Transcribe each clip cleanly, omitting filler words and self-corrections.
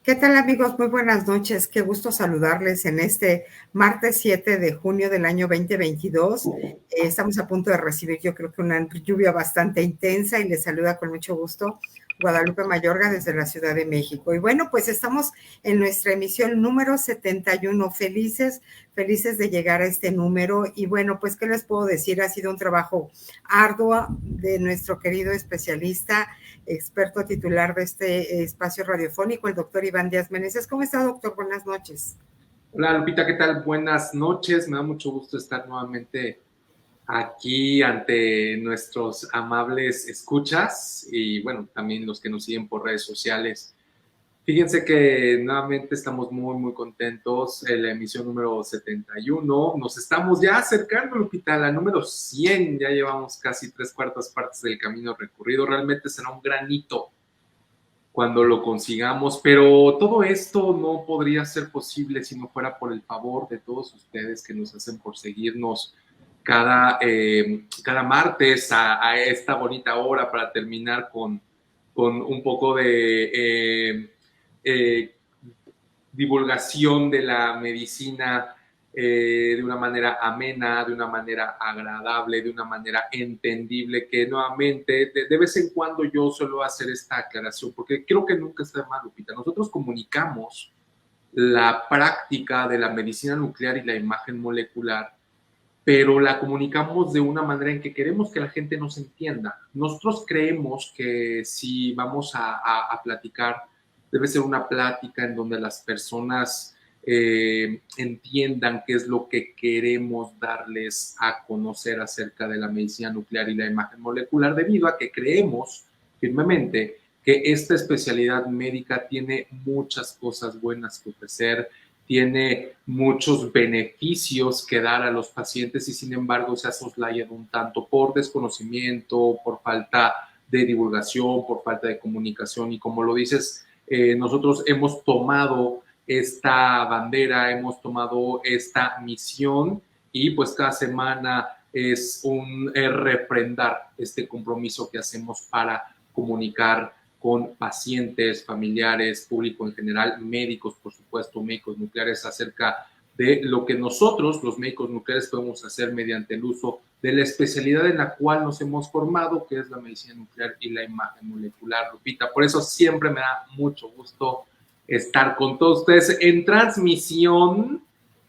¿Qué tal, amigos? Muy buenas noches. Qué gusto saludarles en este martes 7 de junio del año 2022. Estamos a punto de recibir, yo creo que una lluvia bastante intensa, y les saluda con mucho gusto Guadalupe Mayorga desde la Ciudad de México. Y bueno, pues estamos en nuestra emisión número 71. Felices de llegar a este número. Y bueno, pues, ¿qué les puedo decir? Ha sido un trabajo arduo de nuestro querido especialista, experto titular de este espacio radiofónico, el doctor Iván Díaz Meneses. ¿Cómo está, doctor? Buenas noches. Hola Lupita, ¿qué tal? Buenas noches. Me da mucho gusto estar nuevamente aquí ante nuestros amables escuchas y bueno, también los que nos siguen por redes sociales. Fíjense que nuevamente estamos muy contentos en la emisión número 71. Nos estamos ya acercando, Lupita, a la número 100. Ya llevamos casi 3/4 partes del camino recorrido. Realmente será un gran hito cuando lo consigamos, pero todo esto no podría ser posible si no fuera por el favor de todos ustedes que nos hacen por seguirnos cada martes a esta bonita hora para terminar con un poco de divulgación de la medicina de una manera amena, de una manera agradable, de una manera entendible, que nuevamente de vez en cuando yo suelo hacer esta aclaración, porque creo que nunca está mal, Lupita. Nosotros comunicamos la práctica de la medicina nuclear y la imagen molecular, pero la comunicamos de una manera en que queremos que la gente nos entienda. Nosotros creemos que si vamos a platicar, debe ser una plática en donde las personas entiendan qué es lo que queremos darles a conocer acerca de la medicina nuclear y la imagen molecular, debido a que creemos firmemente que esta especialidad médica tiene muchas cosas buenas que ofrecer, tiene muchos beneficios que dar a los pacientes y sin embargo se ha soslayado un tanto por desconocimiento, por falta de divulgación, por falta de comunicación. Y como lo dices, nosotros hemos tomado esta bandera, hemos tomado esta misión y pues cada semana es un refrendar este compromiso que hacemos para comunicar con pacientes, familiares, público en general, médicos, por supuesto, médicos nucleares, acerca de lo que nosotros, los médicos nucleares, podemos hacer mediante el uso de la especialidad en la cual nos hemos formado, que es la medicina nuclear y la imagen molecular, Lupita. Por eso siempre me da mucho gusto estar con todos ustedes en transmisión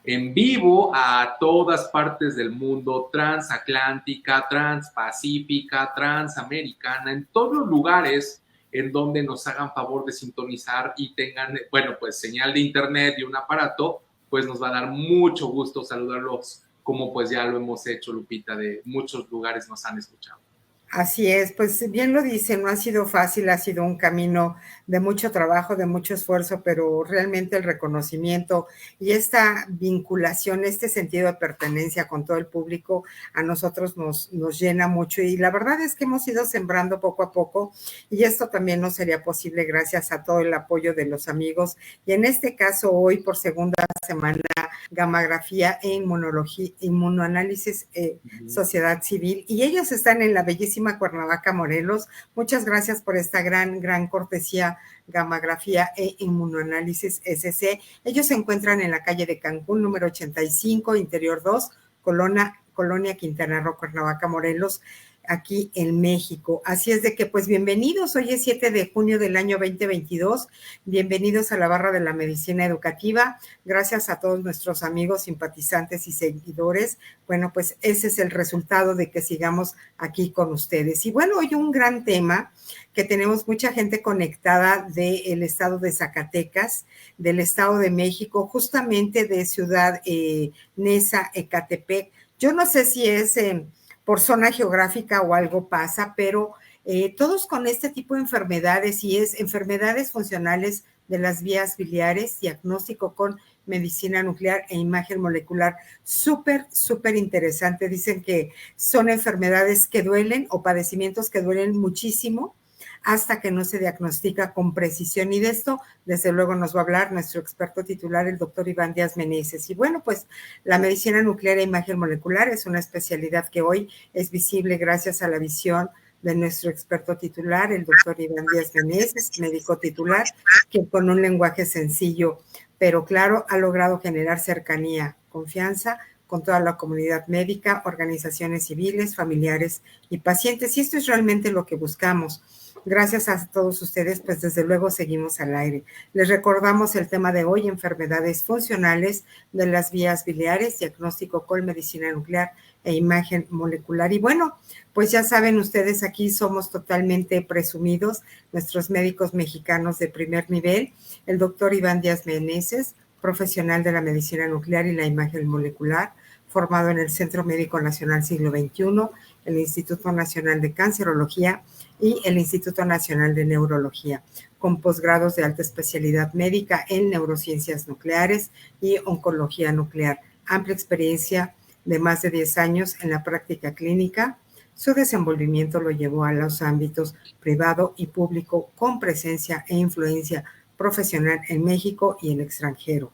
en vivo a todas partes del mundo, transatlántica, transpacífica, transamericana, en todos los lugares en donde nos hagan favor de sintonizar y tengan, bueno, pues señal de internet y un aparato, pues nos va a dar mucho gusto saludarlos, como pues ya lo hemos hecho, Lupita, de muchos lugares nos han escuchado. Así es, pues bien lo dice, no ha sido fácil, ha sido un camino de mucho trabajo, de mucho esfuerzo, pero realmente el reconocimiento y esta vinculación, este sentido de pertenencia con todo el público, a nosotros nos llena mucho, y la verdad es que hemos ido sembrando poco a poco, y esto también no sería posible gracias a todo el apoyo de los amigos, y en este caso hoy por segunda semana, gamografía e inmunología, inmunoanálisis, sociedad civil, y ellos están en la bellísima Cuernavaca, Morelos. Muchas gracias por esta gran cortesía, gamografía e inmunoanálisis SC. Ellos se encuentran en la calle de Cancún, número 85, Interior 2, Colonia Quintana Roo, Cuernavaca, Morelos, aquí en México. Así es de que, pues, bienvenidos. Hoy es 7 de junio del año 2022. Bienvenidos a la barra de la medicina educativa. Gracias a todos nuestros amigos, simpatizantes y seguidores. Bueno, pues ese es el resultado de que sigamos aquí con ustedes. Y bueno, hoy un gran tema, que tenemos mucha gente conectada del estado de Zacatecas, del estado de México, justamente de Ciudad Neza, Ecatepec. Yo no sé si es por zona geográfica o algo pasa, pero todos con este tipo de enfermedades, y es enfermedades funcionales de las vías biliares, diagnóstico con medicina nuclear e imagen molecular, súper interesante. Dicen que son enfermedades que duelen o padecimientos que duelen muchísimo hasta que no se diagnostica con precisión, y de esto desde luego nos va a hablar nuestro experto titular, el doctor Iván Díaz Meneses. Y bueno, pues la medicina nuclear e imagen molecular es una especialidad que hoy es visible gracias a la visión de nuestro experto titular, el doctor Iván Díaz Meneses, médico titular, que con un lenguaje sencillo, pero claro, ha logrado generar cercanía, confianza con toda la comunidad médica, organizaciones civiles, familiares y pacientes. Y esto es realmente lo que buscamos. Gracias a todos ustedes, pues desde luego seguimos al aire. Les recordamos el tema de hoy, enfermedades funcionales de las vías biliares, diagnóstico con medicina nuclear e imagen molecular. Y bueno, pues ya saben ustedes, aquí somos totalmente presumidos, nuestros médicos mexicanos de primer nivel, el doctor Iván Díaz Meneses, profesional de la medicina nuclear y la imagen molecular, formado en el Centro Médico Nacional Siglo XXI, el Instituto Nacional de Cancerología y el Instituto Nacional de Neurología, con posgrados de alta especialidad médica en neurociencias nucleares y oncología nuclear. Amplia experiencia de más de 10 años en la práctica clínica. Su desenvolvimiento lo llevó a los ámbitos privado y público con presencia e influencia profesional en México y en el extranjero.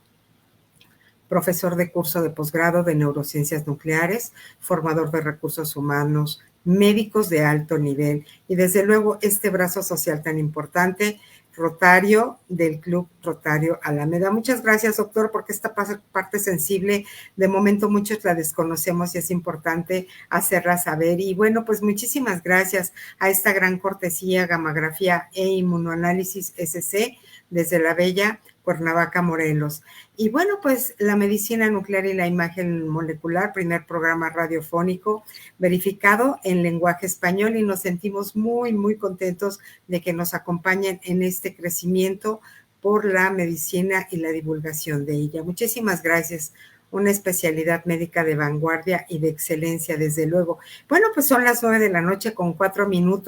Profesor de curso de posgrado de neurociencias nucleares, formador de recursos humanos, médicos de alto nivel y desde luego este brazo social tan importante, Rotario del Club Rotario Alameda. Muchas gracias, doctor, porque esta parte sensible, de momento muchos la desconocemos y es importante hacerla saber. Y bueno, pues muchísimas gracias a esta gran cortesía, gamografía e inmunoanálisis SC desde la bella Cuernavaca, Morelos. Y bueno, pues la medicina nuclear y la imagen molecular, primer programa radiofónico verificado en lenguaje español y nos sentimos muy, muy contentos de que nos acompañen en este crecimiento por la medicina y la divulgación de ella. Muchísimas gracias. Una especialidad médica de vanguardia y de excelencia, desde luego. Bueno, pues son las 9:04 p.m.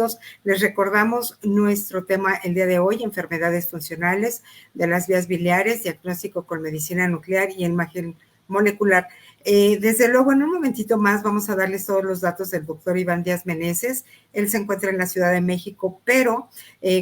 Les recordamos nuestro tema el día de hoy, enfermedades funcionales de las vías biliares, diagnóstico con medicina nuclear y imagen molecular. Desde luego, en un momentito más vamos a darles todos los datos del doctor Iván Díaz Meneses. Él se encuentra en la Ciudad de México, pero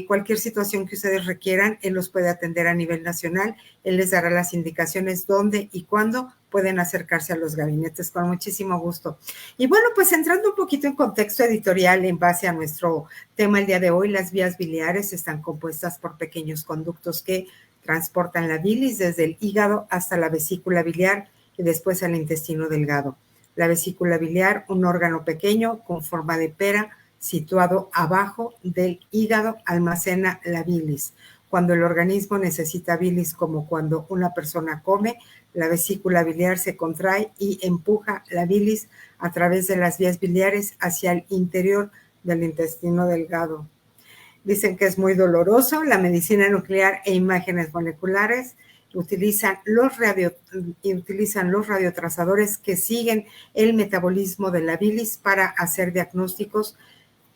cualquier situación que ustedes requieran, él los puede atender a nivel nacional. Él les dará las indicaciones dónde y cuándo pueden acercarse a los gabinetes con muchísimo gusto. Y bueno, pues entrando un poquito en contexto editorial en base a nuestro tema el día de hoy, las vías biliares están compuestas por pequeños conductos que transportan la bilis desde el hígado hasta la vesícula biliar y después al intestino delgado. La vesícula biliar, un órgano pequeño con forma de pera situado abajo del hígado, almacena la bilis. Cuando el organismo necesita bilis, como cuando una persona come, la vesícula biliar se contrae y empuja la bilis a través de las vías biliares hacia el interior del intestino delgado. Dicen que es muy doloroso. La medicina nuclear e imágenes moleculares utilizan los radiotrazadores que siguen el metabolismo de la bilis para hacer diagnósticos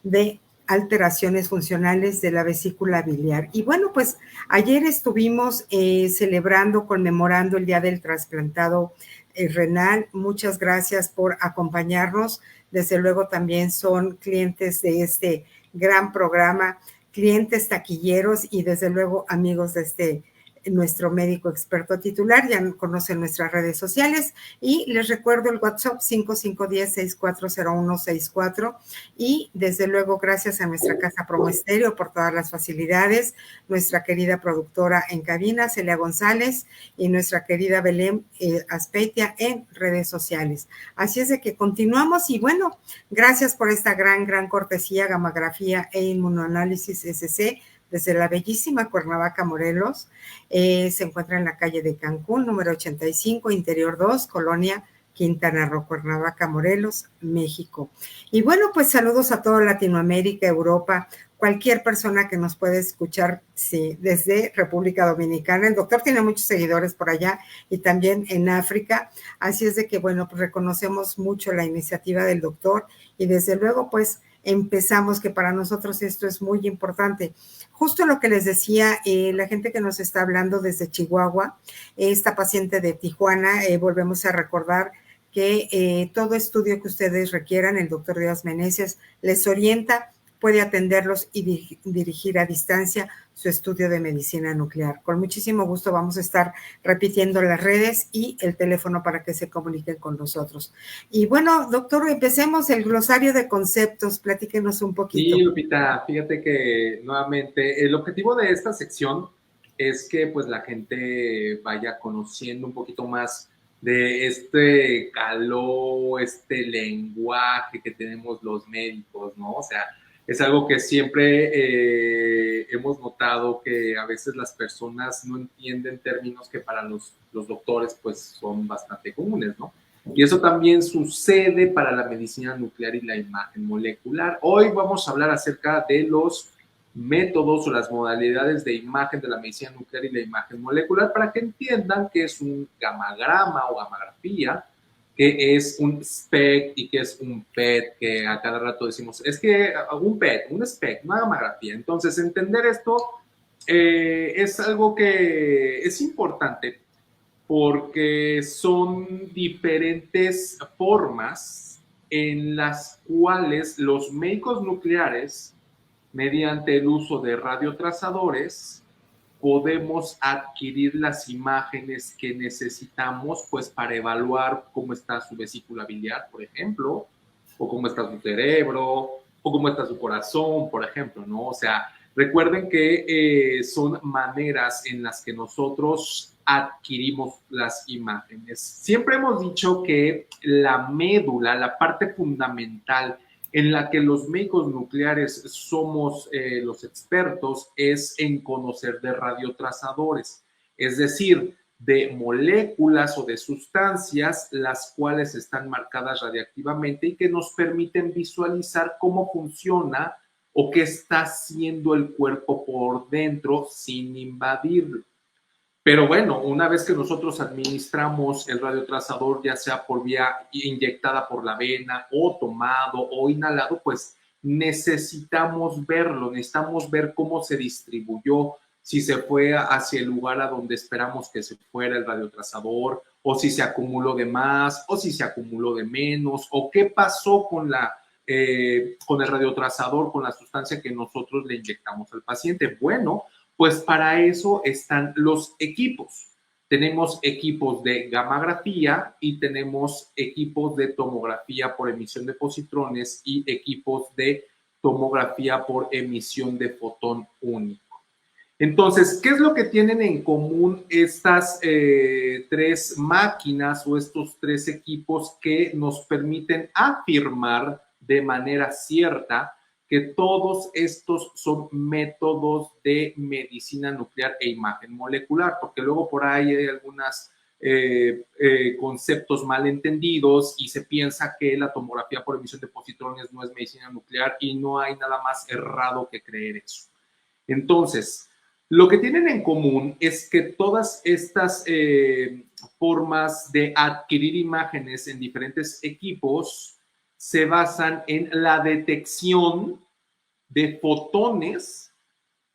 de alteraciones funcionales de la vesícula biliar. Y bueno, pues ayer estuvimos celebrando, conmemorando el Día del Trasplantado Renal. Muchas gracias por acompañarnos. Desde luego también son clientes de este gran programa, clientes taquilleros y desde luego amigos de nuestro médico experto titular. Ya conocen nuestras redes sociales y les recuerdo el WhatsApp 5510-640164 y desde luego gracias a nuestra casa Promo Estéreo por todas las facilidades, nuestra querida productora en cabina Celia González y nuestra querida Belén Aspeitia en redes sociales. Así es de que continuamos y bueno, gracias por esta gran cortesía, gamografía e inmunoanálisis SC desde la bellísima Cuernavaca, Morelos. Se encuentra en la calle de Cancún, número 85, Interior 2, Colonia Quintana Roo, Cuernavaca, Morelos, México. Y bueno, pues saludos a toda Latinoamérica, Europa, cualquier persona que nos puede escuchar desde República Dominicana. El doctor tiene muchos seguidores por allá y también en África. Así es de que, bueno, pues reconocemos mucho la iniciativa del doctor y desde luego, pues empezamos, que para nosotros esto es muy importante. Justo lo que les decía, la gente que nos está hablando desde Chihuahua, esta paciente de Tijuana, volvemos a recordar que todo estudio que ustedes requieran, el doctor Díaz Meneses les orienta puede atenderlos y dirigir a distancia su estudio de medicina nuclear. Con muchísimo gusto vamos a estar repitiendo las redes y el teléfono para que se comuniquen con nosotros. Y bueno, doctor, empecemos el glosario de conceptos, platíquenos un poquito. Sí, Lupita, fíjate que nuevamente el objetivo de esta sección es que pues la gente vaya conociendo un poquito más de este calor, este lenguaje que tenemos los médicos, ¿no? O sea, es algo que siempre hemos notado que a veces las personas no entienden términos que para los doctores pues son bastante comunes, ¿no? Y eso también sucede para la medicina nuclear y la imagen molecular. Hoy vamos a hablar acerca de los métodos o las modalidades de imagen de la medicina nuclear y la imagen molecular para que entiendan qué es un gamagrama o gamografía, qué es un SPECT y qué es un PET, que a cada rato decimos, es que un PET, un SPECT, una gamografía. Entonces, entender esto es algo que es importante porque son diferentes formas en las cuales los médicos nucleares, mediante el uso de radiotrazadores, podemos adquirir las imágenes que necesitamos pues para evaluar cómo está su vesícula biliar, por ejemplo, o cómo está su cerebro, o cómo está su corazón, por ejemplo, ¿no? O sea, recuerden que son maneras en las que nosotros adquirimos las imágenes. Siempre hemos dicho que la médula, la parte fundamental en la que los médicos nucleares somos los expertos es en conocer de radiotrazadores, es decir, de moléculas o de sustancias las cuales están marcadas radiactivamente y que nos permiten visualizar cómo funciona o qué está haciendo el cuerpo por dentro sin invadirlo. Pero bueno, una vez que nosotros administramos el radiotrazador, ya sea por vía inyectada por la vena o tomado o inhalado, pues necesitamos verlo, necesitamos ver cómo se distribuyó, si se fue hacia el lugar a donde esperamos que se fuera el radiotrazador, o si se acumuló de más, o si se acumuló de menos, o qué pasó con el radiotrazador, con la sustancia que nosotros le inyectamos al paciente. Bueno, pues para eso están los equipos. Tenemos equipos de gamografía y tenemos equipos de tomografía por emisión de positrones y equipos de tomografía por emisión de fotón único. Entonces, ¿qué es lo que tienen en común estas tres máquinas o estos tres equipos que nos permiten afirmar de manera cierta que todos estos son métodos de medicina nuclear e imagen molecular? Porque luego por ahí hay algunos conceptos malentendidos y se piensa que la tomografía por emisión de positrones no es medicina nuclear y no hay nada más errado que creer eso. Entonces, lo que tienen en común es que todas estas formas de adquirir imágenes en diferentes equipos se basan en la detección de fotones,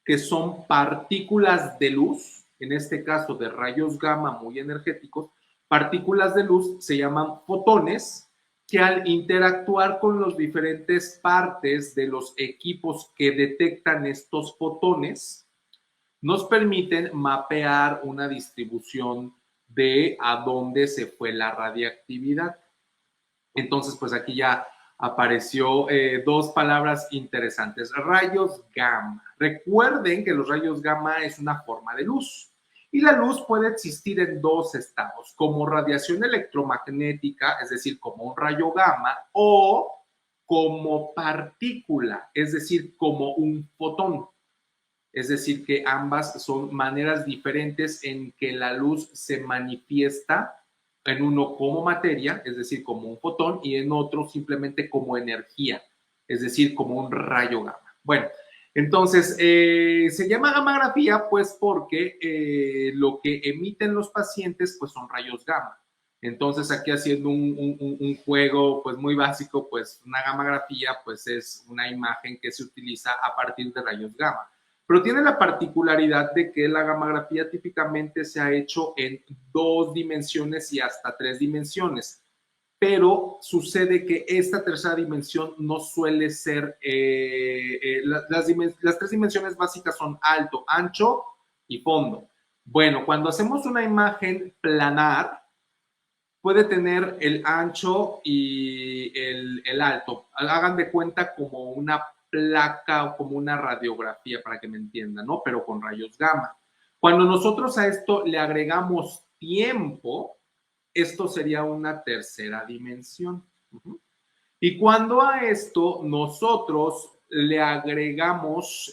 que son partículas de luz, en este caso de rayos gamma muy energéticos. Partículas de luz se llaman fotones, que al interactuar con las diferentes partes de los equipos que detectan estos fotones, nos permiten mapear una distribución de a dónde se fue la radiactividad. Entonces, pues aquí ya apareció dos palabras interesantes: rayos gamma. Recuerden que los rayos gamma es una forma de luz y la luz puede existir en dos estados: como radiación electromagnética, es decir, como un rayo gamma, o como partícula, es decir, como un fotón. Es decir, que ambas son maneras diferentes en que la luz se manifiesta, en uno como materia, es decir, como un fotón, y en otro simplemente como energía, es decir, como un rayo gamma. Bueno, entonces se llama gamografía pues porque lo que emiten los pacientes pues son rayos gamma. Entonces aquí haciendo un juego pues muy básico, pues una gamografía pues es una imagen que se utiliza a partir de rayos gamma. Pero tiene la particularidad de que la gamografía típicamente se ha hecho en 2 dimensiones y hasta 3 dimensiones. pero sucede que esta tercera dimensión no suele ser, las tres dimensiones básicas son alto, ancho y fondo. Bueno, cuando hacemos una imagen planar, puede tener el ancho y el alto. Hagan de cuenta como una placa o como una radiografía, para que me entiendan, ¿no? Pero con rayos gamma. Cuando nosotros a esto le agregamos tiempo, esto sería una tercera dimensión. Y cuando a esto nosotros le agregamos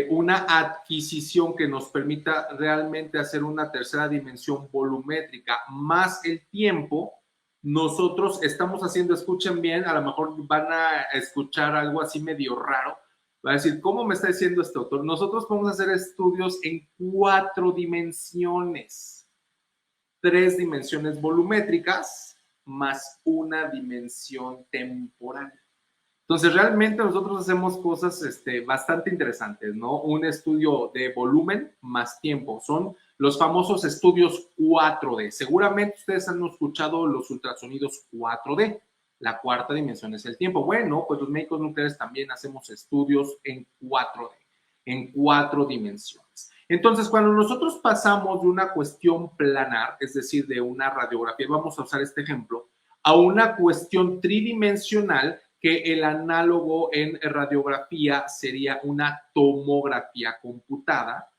una adquisición que nos permita realmente hacer una tercera dimensión volumétrica más el tiempo, nosotros estamos haciendo, escuchen bien, a lo mejor van a escuchar algo así medio raro, va a decir, ¿cómo me está diciendo este autor? Nosotros podemos hacer estudios en 4 dimensiones, 3 dimensiones volumétricas más una dimensión temporal. Entonces, realmente nosotros hacemos cosas bastante interesantes, ¿no? Un estudio de volumen más tiempo. Son los famosos estudios 4D. Seguramente ustedes han escuchado los ultrasonidos 4D. La cuarta dimensión es el tiempo. Bueno, pues los médicos nucleares también hacemos estudios en 4D, en 4 dimensiones. Entonces, cuando nosotros pasamos de una cuestión planar, es decir, de una radiografía, vamos a usar este ejemplo, a una cuestión tridimensional, que el análogo en radiografía sería una tomografía computada.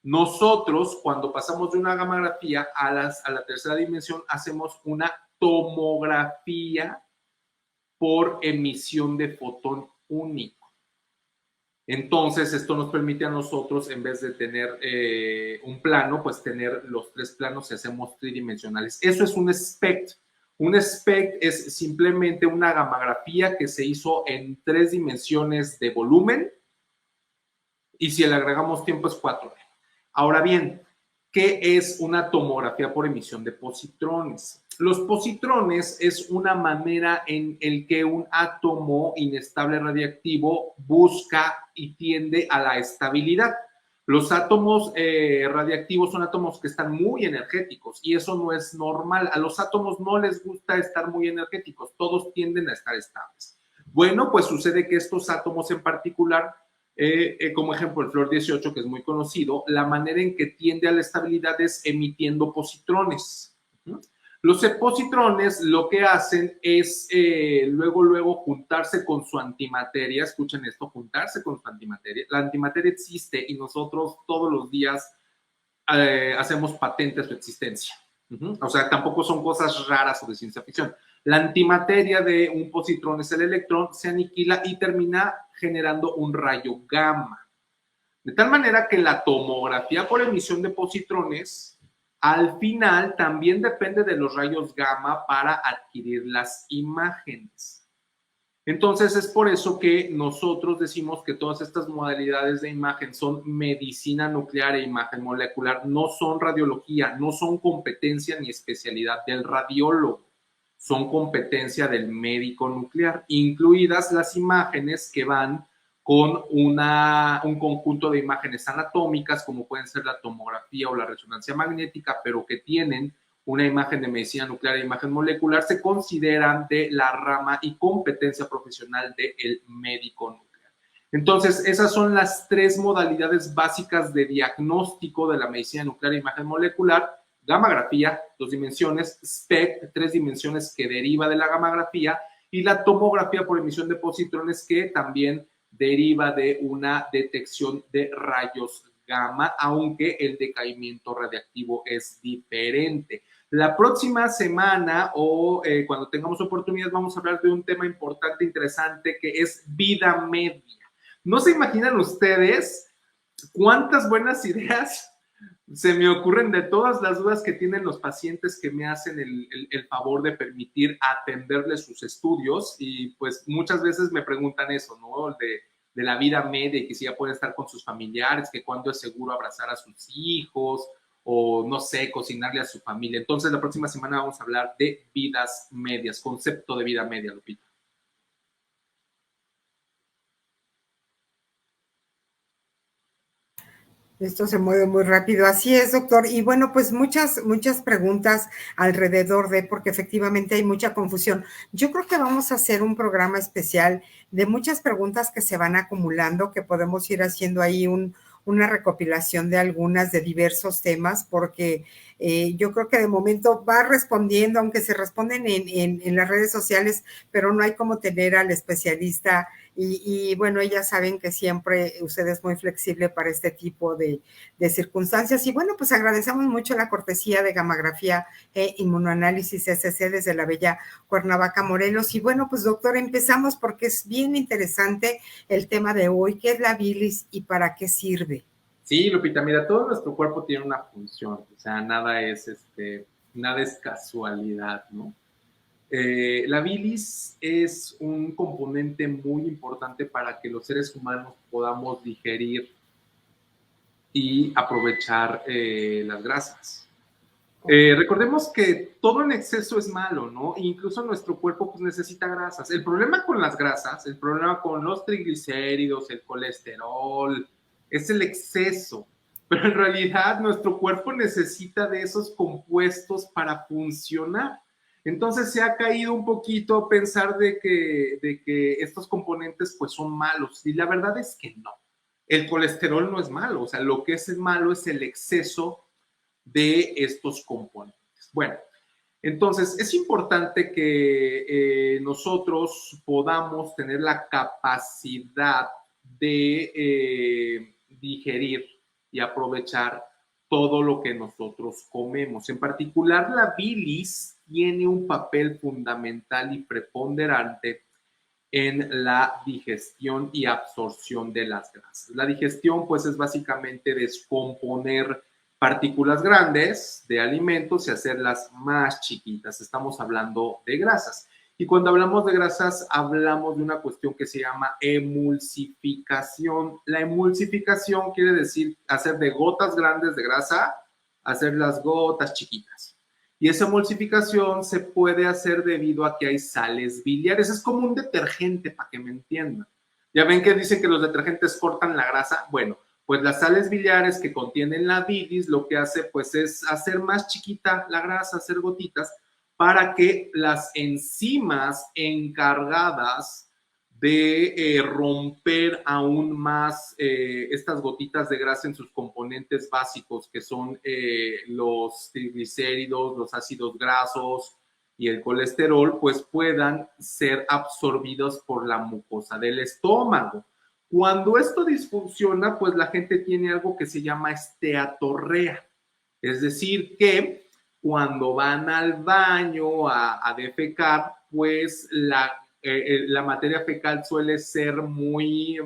Nosotros, cuando pasamos de una gamografía a la tercera dimensión, hacemos una tomografía por emisión de fotón único. Entonces, esto nos permite a nosotros, en vez de tener un plano, pues tener los 3 planos y hacemos tridimensionales. Eso es un SPECT. Un SPECT es simplemente una gamografía que se hizo en 3 dimensiones de volumen y si le agregamos tiempo es 4D. Ahora bien, ¿qué es una tomografía por emisión de positrones? Los positrones es una manera en el que un átomo inestable radiactivo busca y tiende a la estabilidad. Los átomos radiactivos son átomos que están muy energéticos y eso no es normal. A los átomos no les gusta estar muy energéticos, todos tienden a estar estables. Bueno, pues sucede que estos átomos en particular, como ejemplo el flúor 18, que es muy conocido, la manera en que tiende a la estabilidad es emitiendo positrones. Los positrones lo que hacen es luego juntarse con su antimateria. Escuchen esto, juntarse con su antimateria. La antimateria existe y nosotros todos los días hacemos patente su existencia. O sea, tampoco son cosas raras o de ciencia ficción. La antimateria de un positrón es el electrón, se aniquila y termina generando un rayo gamma. De tal manera que la tomografía por emisión de positrones al final también depende de los rayos gamma para adquirir las imágenes. Entonces es por eso que nosotros decimos que todas estas modalidades de imagen son medicina nuclear e imagen molecular, no son radiología, no son competencia ni especialidad del radiólogo, son competencia del médico nuclear, incluidas las imágenes que van con un conjunto de imágenes anatómicas, como pueden ser la tomografía o la resonancia magnética, pero que tienen una imagen de medicina nuclear e imagen molecular, se consideran de la rama y competencia profesional del médico nuclear. Entonces, esas son las 3 modalidades básicas de diagnóstico de la medicina nuclear e imagen molecular: gamografía, 2 dimensiones, SPECT, 3 dimensiones que deriva de la gamografía, y la tomografía por emisión de positrones, que también deriva de una detección de rayos gamma, aunque el decaimiento radiactivo es diferente. La próxima semana o cuando tengamos oportunidad vamos a hablar de un tema importante, interesante, que es vida media. No se imaginan ustedes cuántas buenas ideas se me ocurren de todas las dudas que tienen los pacientes que me hacen el favor de permitir atenderles sus estudios, y pues muchas veces me preguntan eso, ¿no? De la vida media y que si ya pueden estar con sus familiares, que cuándo es seguro abrazar a sus hijos o, no sé, cocinarle a su familia. Entonces, la próxima semana vamos a hablar de vidas medias, concepto de vida media, Lupita. Esto se mueve muy rápido. Así es, doctor. Y bueno, pues muchas preguntas alrededor de, porque efectivamente hay mucha confusión. Yo creo que vamos a hacer un programa especial de muchas preguntas que se van acumulando, que podemos ir haciendo ahí una recopilación de algunas de diversos temas, porque yo creo que de momento va respondiendo, aunque se responden en las redes sociales, pero no hay como tener al especialista bueno, ellas saben que siempre usted es muy flexible para este tipo de circunstancias. Y bueno, pues agradecemos mucho la cortesía de Gamografía e Inmunoanálisis SC desde la bella Cuernavaca, Morelos. Y bueno, pues doctor, empezamos porque es bien interesante el tema de hoy, ¿qué es la bilis y para qué sirve? Sí, Lupita, mira, todo nuestro cuerpo tiene una función, o sea, nada es casualidad, ¿no? La bilis es un componente muy importante para que los seres humanos podamos digerir y aprovechar las grasas. Recordemos que todo en exceso es malo, ¿no? E incluso nuestro cuerpo pues, necesita grasas. El problema con las grasas, el problema con los triglicéridos, el colesterol, es el exceso. Pero en realidad nuestro cuerpo necesita de esos compuestos para funcionar. Entonces se ha caído un poquito a pensar de que estos componentes pues son malos. Y la verdad es que no. El colesterol no es malo. O sea, lo que es malo es el exceso de estos componentes. Bueno, entonces es importante que nosotros podamos tener la capacidad de digerir y aprovechar todo lo que nosotros comemos. En particular, la bilis tiene un papel fundamental y preponderante en la digestión y absorción de las grasas. La digestión, pues, es básicamente descomponer partículas grandes de alimentos y hacerlas más chiquitas. Estamos hablando de grasas. Y cuando hablamos de grasas, hablamos de una cuestión que se llama emulsificación. La emulsificación quiere decir hacer de gotas grandes de grasa, hacer las gotas chiquitas. Y esa emulsificación se puede hacer debido a que hay sales biliares. Es como un detergente, para que me entiendan. Ya ven que dicen que los detergentes cortan la grasa. Bueno, pues las sales biliares que contienen la bilis lo que hace pues es hacer más chiquita la grasa, hacer gotitas, para que las enzimas encargadas de romper aún más estas gotitas de grasa en sus componentes básicos, que son los triglicéridos, los ácidos grasos y el colesterol, pues puedan ser absorbidos por la mucosa del estómago. Cuando esto disfunciona, pues la gente tiene algo que se llama esteatorrea, es decir, que cuando van al baño a defecar, pues la materia fecal suele ser muy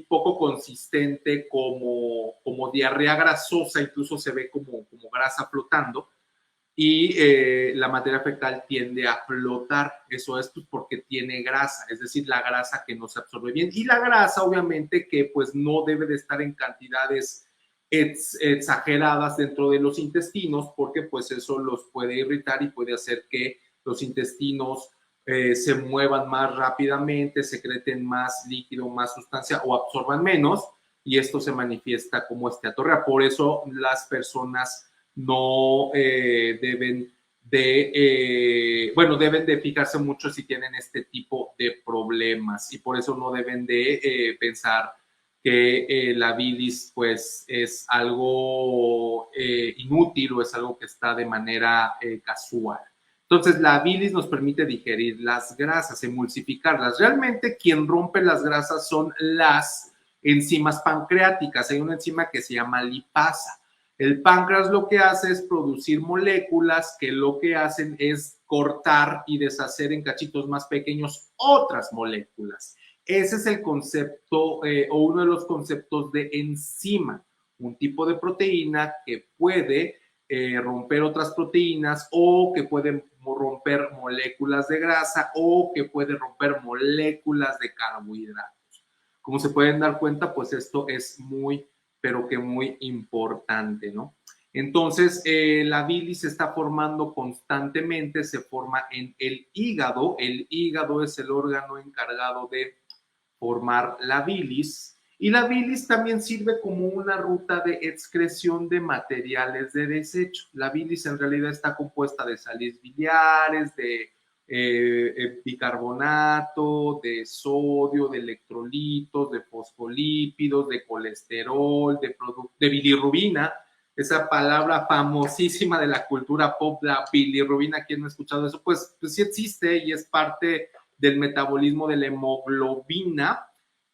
poco consistente como diarrea grasosa, incluso se ve como grasa flotando, y la materia fecal tiende a flotar. Eso es pues, porque tiene grasa, es decir, la grasa que no se absorbe bien. Y la grasa, obviamente, que pues no debe de estar en cantidades exageradas dentro de los intestinos, porque pues eso los puede irritar y puede hacer que los intestinos se muevan más rápidamente, secreten más líquido, más sustancia o absorban menos, y esto se manifiesta como esteatorrea. Por eso las personas no deben de fijarse mucho si tienen este tipo de problemas, y por eso no deben de pensar que la bilis pues es algo inútil o es algo que está de manera casual. Entonces la bilis nos permite digerir las grasas, emulsificarlas. Realmente quien rompe las grasas son las enzimas pancreáticas. Hay una enzima que se llama lipasa. El páncreas lo que hace es producir moléculas que lo que hacen es cortar y deshacer en cachitos más pequeños otras moléculas. Ese es el concepto o uno de los conceptos de enzima, un tipo de proteína que puede romper otras proteínas o que puede romper moléculas de grasa o que puede romper moléculas de carbohidratos. Como se pueden dar cuenta, pues esto es muy, pero que muy importante, ¿no? Entonces, la bilis se está formando constantemente, se forma en el hígado. El hígado es el órgano encargado de formar la bilis Y la bilis también sirve como una ruta de excreción de materiales de desecho. La bilis en realidad está compuesta de sales biliares, de bicarbonato, de sodio, de electrolitos, de fosfolípidos, de colesterol, de bilirrubina, esa palabra famosísima de la cultura pop, la bilirrubina. ¿Quién no ha escuchado eso? Pues sí existe y es parte del metabolismo de la hemoglobina,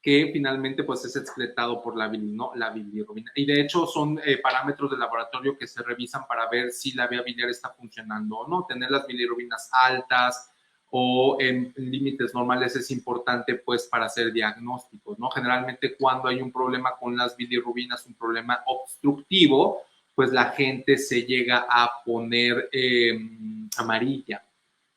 que finalmente pues es excretado por la bilis, ¿no? La bilirrubina. Y de hecho son parámetros de laboratorio que se revisan para ver si la vía biliar está funcionando o no. Tener las bilirrubinas altas o en límites normales es importante pues para hacer diagnósticos, ¿no? Generalmente cuando hay un problema con las bilirrubinas, un problema obstructivo, pues la gente se llega a poner amarilla.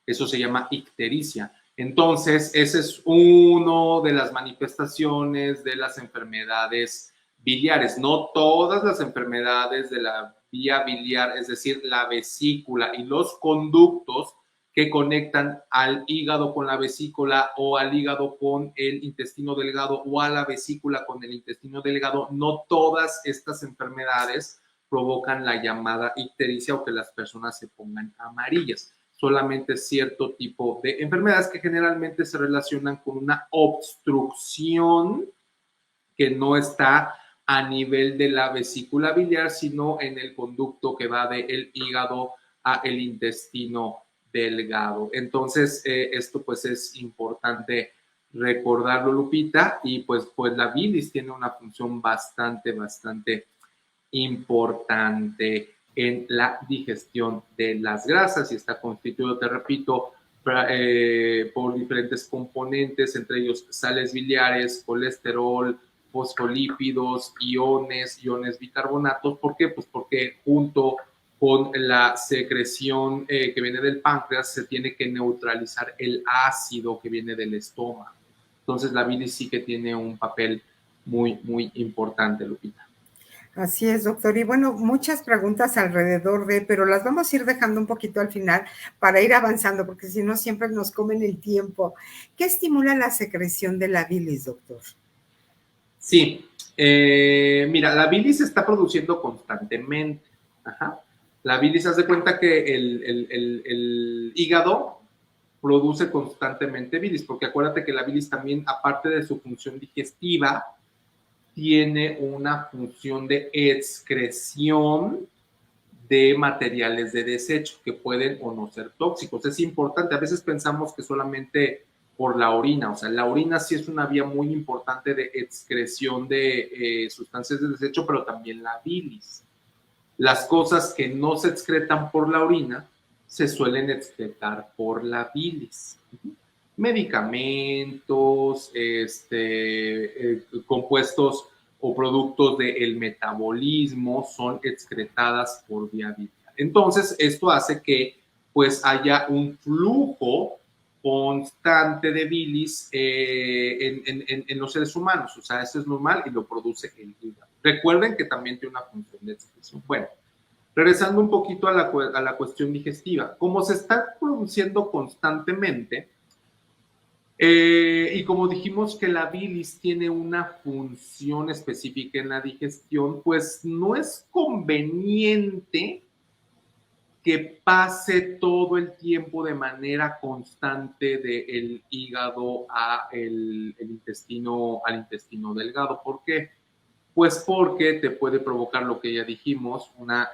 Eso se llama ictericia. Entonces, ese es uno de las manifestaciones de las enfermedades biliares. No todas las enfermedades de la vía biliar, es decir, la vesícula y los conductos que conectan al hígado con la vesícula o al hígado con el intestino delgado o a la vesícula con el intestino delgado, no todas estas enfermedades provocan la llamada ictericia o que las personas se pongan amarillas. Solamente cierto tipo de enfermedades que generalmente se relacionan con una obstrucción que no está a nivel de la vesícula biliar, sino en el conducto que va del hígado a el intestino delgado. Entonces, esto pues es importante recordarlo, Lupita, y pues la bilis tiene una función bastante importante en la digestión de las grasas y está constituido, te repito, por diferentes componentes, entre ellos sales biliares, colesterol, fosfolípidos, iones bicarbonatos. ¿Por qué? Pues porque junto con la secreción que viene del páncreas se tiene que neutralizar el ácido que viene del estómago. Entonces la bilis sí que tiene un papel muy importante, Lupita. Así es, doctor. Y bueno, muchas preguntas alrededor de, pero las vamos a ir dejando un poquito al final para ir avanzando, porque si no siempre nos comen el tiempo. ¿Qué estimula la secreción de la bilis, doctor? Sí, mira, la bilis se está produciendo constantemente. Ajá. La bilis, haz de cuenta que el hígado produce constantemente bilis, porque acuérdate que la bilis también, aparte de su función digestiva, tiene una función de excreción de materiales de desecho que pueden o no ser tóxicos. Es importante, a veces pensamos que solamente por la orina, o sea, la orina sí es una vía muy importante de excreción de sustancias de desecho, pero también la bilis. Las cosas que no se excretan por la orina se suelen excretar por la bilis. Medicamentos, compuestos o productos del metabolismo son excretadas por vía biliar. Entonces, esto hace que pues haya un flujo constante de bilis en los seres humanos. O sea, eso es normal y lo produce el hígado. Recuerden que también tiene una función de excreción. Bueno, regresando un poquito a la cuestión digestiva, como se está produciendo constantemente, y como dijimos que la bilis tiene una función específica en la digestión, pues no es conveniente que pase todo el tiempo de manera constante del hígado al intestino delgado. ¿Por qué? Pues porque te puede provocar lo que ya dijimos, una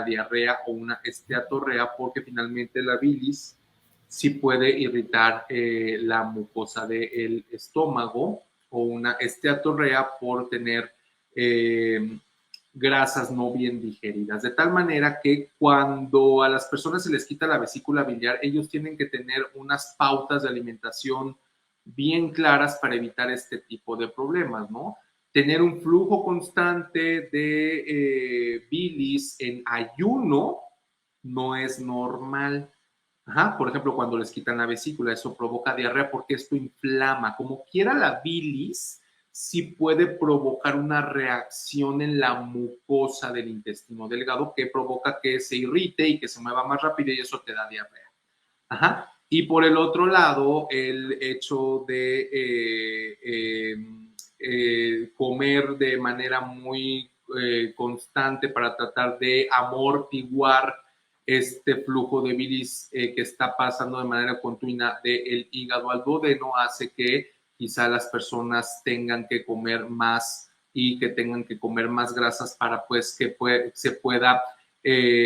diarrea o una esteatorrea, porque finalmente la bilis sí puede irritar la mucosa del estómago, o una esteatorrea por tener grasas no bien digeridas. De tal manera que cuando a las personas se les quita la vesícula biliar, ellos tienen que tener unas pautas de alimentación bien claras para evitar este tipo de problemas, ¿no? Tener un flujo constante de bilis en ayuno no es normal. Ajá, por ejemplo, cuando les quitan la vesícula, eso provoca diarrea porque esto inflama. Como quiera, la bilis sí puede provocar una reacción en la mucosa del intestino delgado que provoca que se irrite y que se mueva más rápido y eso te da diarrea. Ajá. Y por el otro lado, el hecho de comer de manera muy constante para tratar de amortiguar este flujo de bilis que está pasando de manera continua del hígado al duodeno hace que quizá las personas tengan que comer más y que tengan que comer más grasas para pues que se pueda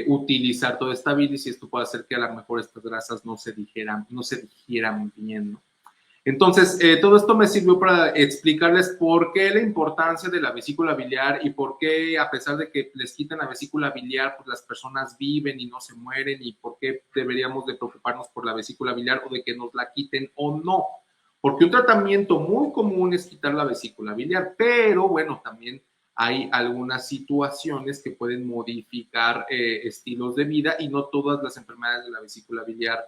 utilizar toda esta bilis y esto puede hacer que a lo mejor estas grasas no se digieran bien, ¿no? Entonces, todo esto me sirvió para explicarles por qué la importancia de la vesícula biliar y por qué, a pesar de que les quitan la vesícula biliar, pues las personas viven y no se mueren y por qué deberíamos de preocuparnos por la vesícula biliar o de que nos la quiten o no. Porque un tratamiento muy común es quitar la vesícula biliar, pero bueno, también hay algunas situaciones que pueden modificar estilos de vida y no todas las enfermedades de la vesícula biliar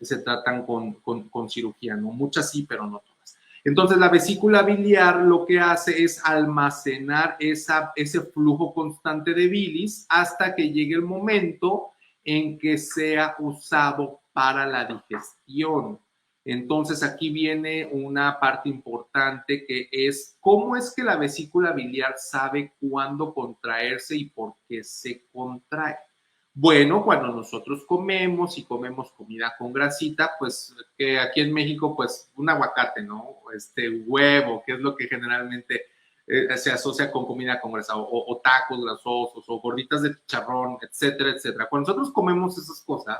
se tratan con cirugía, ¿no? Muchas sí, pero no todas. Entonces, la vesícula biliar lo que hace es almacenar ese flujo constante de bilis hasta que llegue el momento en que sea usado para la digestión. Entonces, aquí viene una parte importante que es cómo es que la vesícula biliar sabe cuándo contraerse y por qué se contrae. Bueno, cuando nosotros comemos y comemos comida con grasita, pues que aquí en México, pues un aguacate, ¿no? Huevo, que es lo que generalmente se asocia con comida con grasa, o tacos grasosos, o gorditas de chicharrón, etcétera, etcétera. Cuando nosotros comemos esas cosas,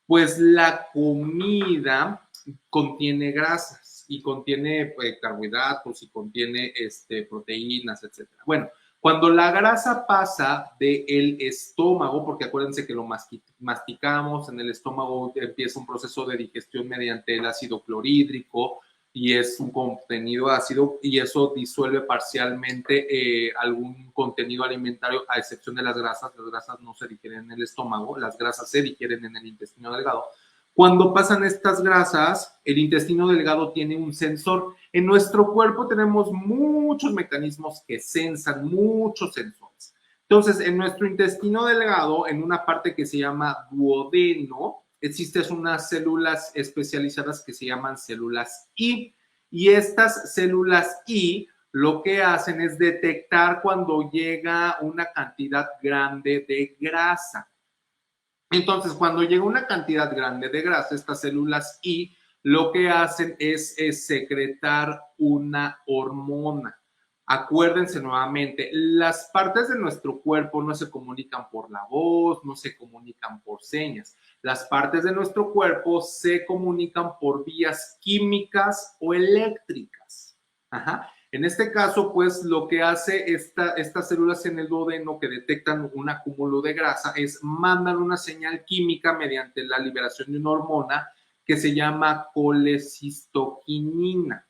pues la comida contiene grasas y contiene carbohidratos y contiene proteínas, etcétera. Bueno, cuando la grasa pasa del estómago, porque acuérdense que lo masticamos, en el estómago empieza un proceso de digestión mediante el ácido clorhídrico y es un contenido ácido y eso disuelve parcialmente algún contenido alimentario a excepción de las grasas. Las grasas no se digieren en el estómago, las grasas se digieren en el intestino delgado. Cuando pasan estas grasas, el intestino delgado tiene un sensor. En nuestro cuerpo tenemos muchos mecanismos que sensan, muchos sensores. Entonces, en nuestro intestino delgado, en una parte que se llama duodeno, existen unas células especializadas que se llaman células I. Y estas células I lo que hacen es detectar cuando llega una cantidad grande de grasa. Entonces, cuando llega una cantidad grande de grasa, estas células I lo que hacen es secretar una hormona. Acuérdense nuevamente, las partes de nuestro cuerpo no se comunican por la voz, no se comunican por señas. Las partes de nuestro cuerpo se comunican por vías químicas o eléctricas. Ajá. En este caso, pues lo que hace estas células en el duodeno que detectan un acúmulo de grasa es mandan una señal química mediante la liberación de una hormona que se llama colecistoquinina.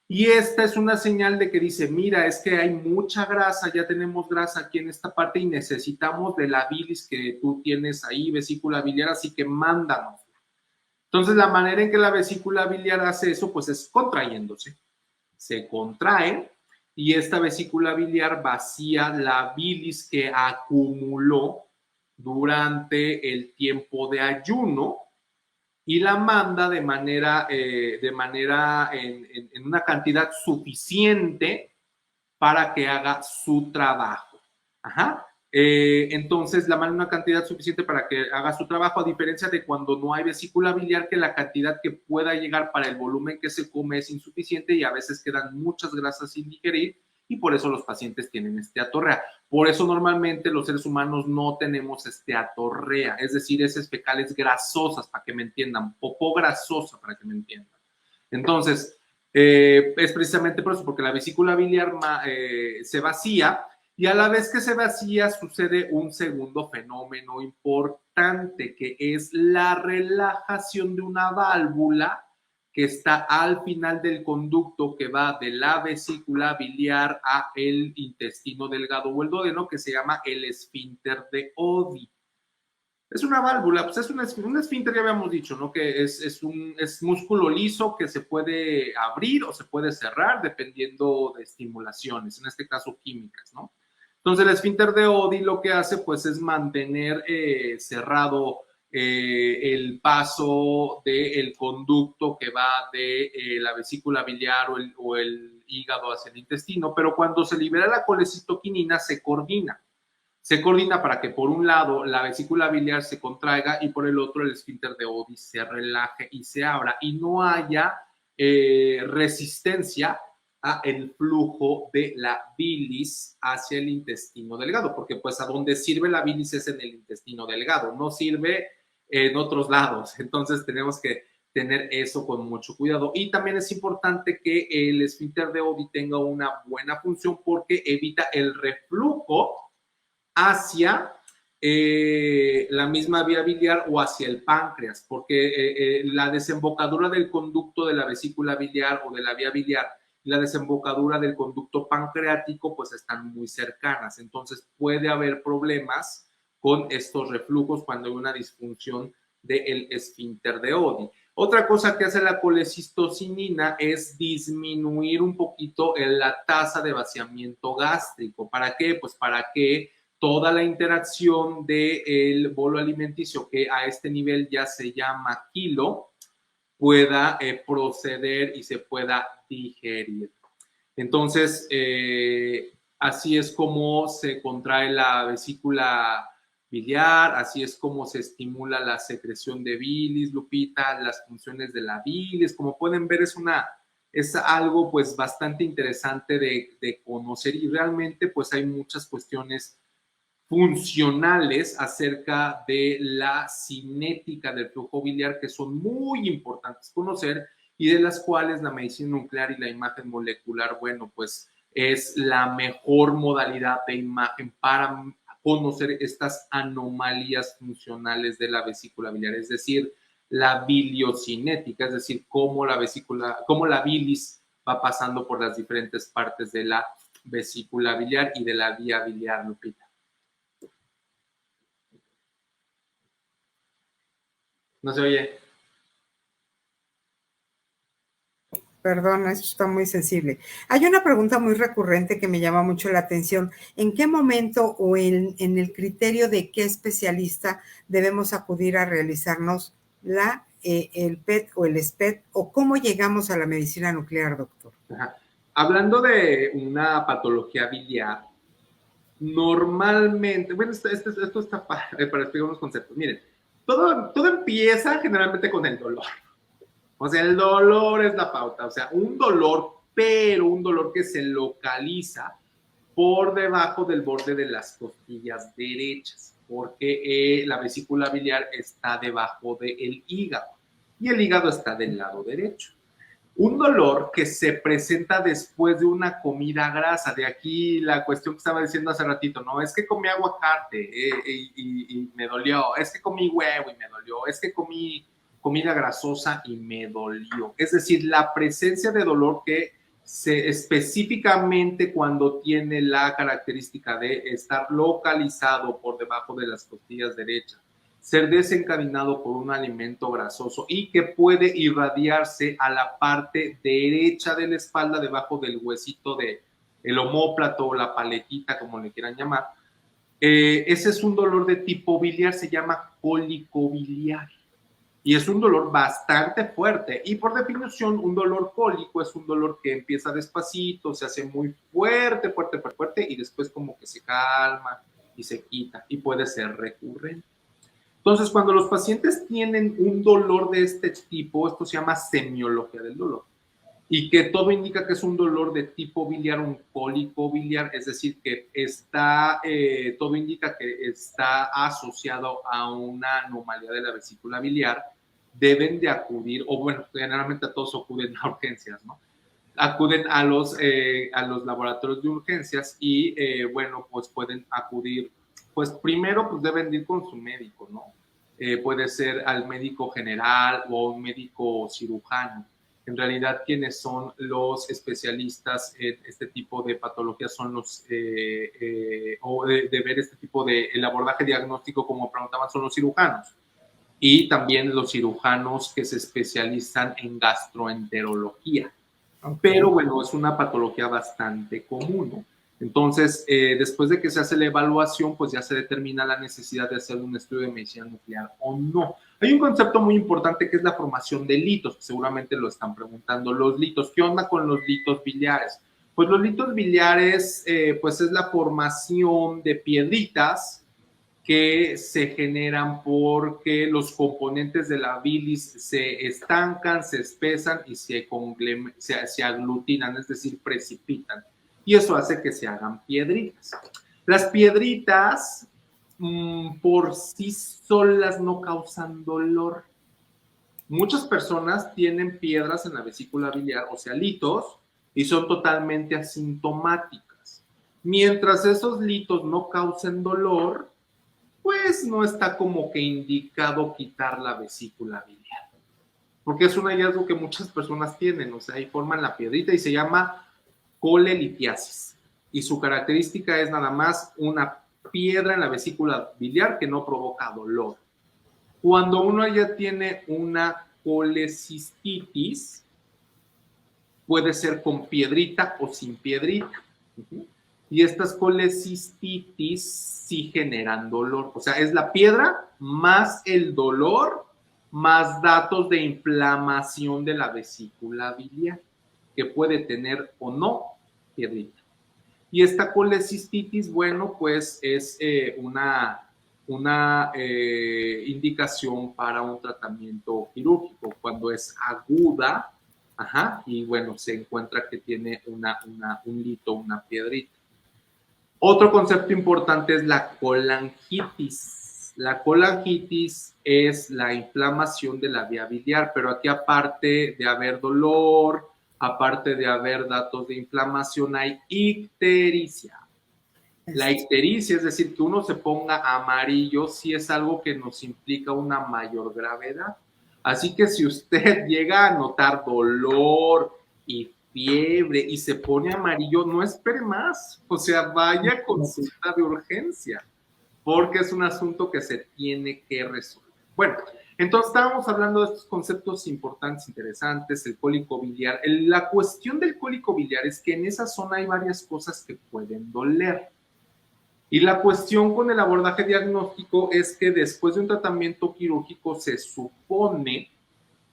Y esta es una señal de que dice, mira, es que hay mucha grasa, ya tenemos grasa aquí en esta parte y necesitamos de la bilis que tú tienes ahí, vesícula biliar, así que mándanos. Entonces, la manera en que la vesícula biliar hace eso, pues es contrayéndose. Se contrae y esta vesícula biliar vacía la bilis que acumuló durante el tiempo de ayuno y la manda de manera en una cantidad suficiente para que haga su trabajo. Ajá. Entonces, la manda una cantidad suficiente para que haga su trabajo, a diferencia de cuando no hay vesícula biliar, que la cantidad que pueda llegar para el volumen que se come es insuficiente y a veces quedan muchas grasas sin digerir y por eso los pacientes tienen atorrea. Por eso normalmente los seres humanos no tenemos atorrea, es decir, heces fecales grasosas, para que me entiendan, popó grasosa, para que me entiendan. Entonces, es precisamente por eso, porque la vesícula biliar se vacía y a la vez que se vacía sucede un segundo fenómeno importante que es la relajación de una válvula que está al final del conducto que va de la vesícula biliar a el intestino delgado o el duodeno, que se llama el esfínter de Oddi. Es una válvula, pues es un esfínter, ya habíamos dicho, ¿no? Que es músculo liso que se puede abrir o se puede cerrar dependiendo de estimulaciones, en este caso químicas, ¿no? Entonces el esfínter de Oddi lo que hace pues es mantener cerrado el paso del conducto que va de la vesícula biliar o el hígado hacia el intestino, pero cuando se libera la colecitoquinina se coordina. Se coordina para que por un lado la vesícula biliar se contraiga y por el otro el esfínter de Oddi se relaje y se abra y no haya resistencia a el flujo de la bilis hacia el intestino delgado, porque pues a donde sirve la bilis es en el intestino delgado, no sirve en otros lados. Entonces tenemos que tener eso con mucho cuidado. Y también es importante que el esfínter de Oddi tenga una buena función porque evita el reflujo hacia la misma vía biliar o hacia el páncreas, porque la desembocadura del conducto de la vesícula biliar o de la vía biliar y la desembocadura del conducto pancreático pues están muy cercanas, entonces puede haber problemas con estos reflujos cuando hay una disfunción del esfínter de Oddi. Otra cosa que hace la colecistocinina es disminuir un poquito la tasa de vaciamiento gástrico. ¿Para qué? Pues para que toda la interacción del bolo alimenticio, que a este nivel ya se llama kilo, pueda proceder y se pueda digerir. Entonces, así es como se contrae la vesícula biliar, así es como se estimula la secreción de bilis, Lupita, las funciones de la bilis. Como pueden ver, es algo pues bastante interesante de conocer y realmente pues hay muchas cuestiones funcionales acerca de la cinética del flujo biliar que son muy importantes conocer y de las cuales la medicina nuclear y la imagen molecular, bueno, pues es la mejor modalidad de imagen para conocer estas anomalías funcionales de la vesícula biliar, es decir, la biliocinética, es decir, cómo la bilis va pasando por las diferentes partes de la vesícula biliar y de la vía biliar, Lupita. No se oye. Perdón, esto está muy sensible. Hay una pregunta muy recurrente que me llama mucho la atención. ¿En qué momento o en el criterio de qué especialista debemos acudir a realizarnos el PET o el SPET o cómo llegamos a la medicina nuclear, doctor? Ajá. Hablando de una patología biliar, normalmente, bueno, esto está para explicar unos conceptos. Miren, todo empieza generalmente con el dolor. O sea, el dolor es la pauta. O sea, un dolor, pero un dolor que se localiza por debajo del borde de las costillas derechas, porque la vesícula biliar está debajo del hígado y el hígado está del lado derecho. Un dolor que se presenta después de una comida grasa. De aquí la cuestión que estaba diciendo hace ratito, ¿no? Es que comí aguacate y me dolió. Es que comí huevo y me dolió. Es que comí comida grasosa y me dolió. Es decir, la presencia de dolor que específicamente cuando tiene la característica de estar localizado por debajo de las costillas derechas, ser desencadenado por un alimento grasoso y que puede irradiarse a la parte derecha de la espalda, debajo del huesito del omóplato o la paletita, como le quieran llamar. Ese es un dolor de tipo biliar, se llama cólico biliar. Y es un dolor bastante fuerte. Y por definición, un dolor cólico es un dolor que empieza despacito, se hace muy fuerte, fuerte, fuerte, y después como que se calma y se quita. Y puede ser recurrente. Entonces, cuando los pacientes tienen un dolor de este tipo, esto se llama semiología del dolor, y que todo indica que es un dolor de tipo biliar, un cólico biliar, es decir, que todo indica que está asociado a una anomalía de la vesícula biliar, deben de acudir, o bueno, generalmente a todos acuden a urgencias, ¿no? Acuden a los laboratorios de urgencias y, bueno, pues pueden acudir, pues primero pues deben ir con su médico, ¿no? Puede ser al médico general o un médico cirujano. En realidad, quienes son los especialistas en este tipo de patologías son los, o de ver este tipo de, el abordaje diagnóstico, como preguntaban, son los cirujanos. Y también los cirujanos que se especializan en gastroenterología. Okay. Pero bueno, es una patología bastante común, ¿no? Entonces, después de que se hace la evaluación, pues ya se determina la necesidad de hacer un estudio de medicina nuclear o no. Hay un concepto muy importante que es la formación de litos, que seguramente lo están preguntando. Los litos, ¿qué onda con los litos biliares? Pues los litos biliares, pues es la formación de piedritas que se generan porque los componentes de la bilis se estancan, se espesan y se aglutinan, es decir, precipitan. Y eso hace que se hagan piedritas. Las piedritas por sí solas no causan dolor. Muchas personas tienen piedras en la vesícula biliar, o sea, litos, y son totalmente asintomáticas. Mientras esos litos no causen dolor, pues no está como que indicado quitar la vesícula biliar, porque es un hallazgo que muchas personas tienen, o sea, ahí forman la piedrita y se llama colelitiasis, y su característica es nada más una piedra en la vesícula biliar que no provoca dolor. Cuando uno ya tiene una colecistitis, puede ser con piedrita o sin piedrita. Y estas colecistitis sí generan dolor. O sea, es la piedra más el dolor más datos de inflamación de la vesícula biliar, que puede tener o no piedrita. Y esta colecistitis, bueno, pues es una indicación para un tratamiento quirúrgico. Cuando es aguda, y bueno, se encuentra que tiene un lito, una piedrita. Otro concepto importante es la colangitis. La colangitis es la inflamación de la vía biliar, pero aquí aparte de haber dolor, aparte de haber datos de inflamación, hay ictericia. La ictericia, es decir, que uno se ponga amarillo, sí es algo que nos implica una mayor gravedad. Así que si usted llega a notar dolor y fiebre y se pone amarillo, no espere más. O sea, vaya a consulta de urgencia, porque es un asunto que se tiene que resolver. Bueno, entonces estábamos hablando de estos conceptos importantes, interesantes, el cólico biliar. La cuestión del cólico biliar es que en esa zona hay varias cosas que pueden doler. Y la cuestión con el abordaje diagnóstico es que después de un tratamiento quirúrgico se supone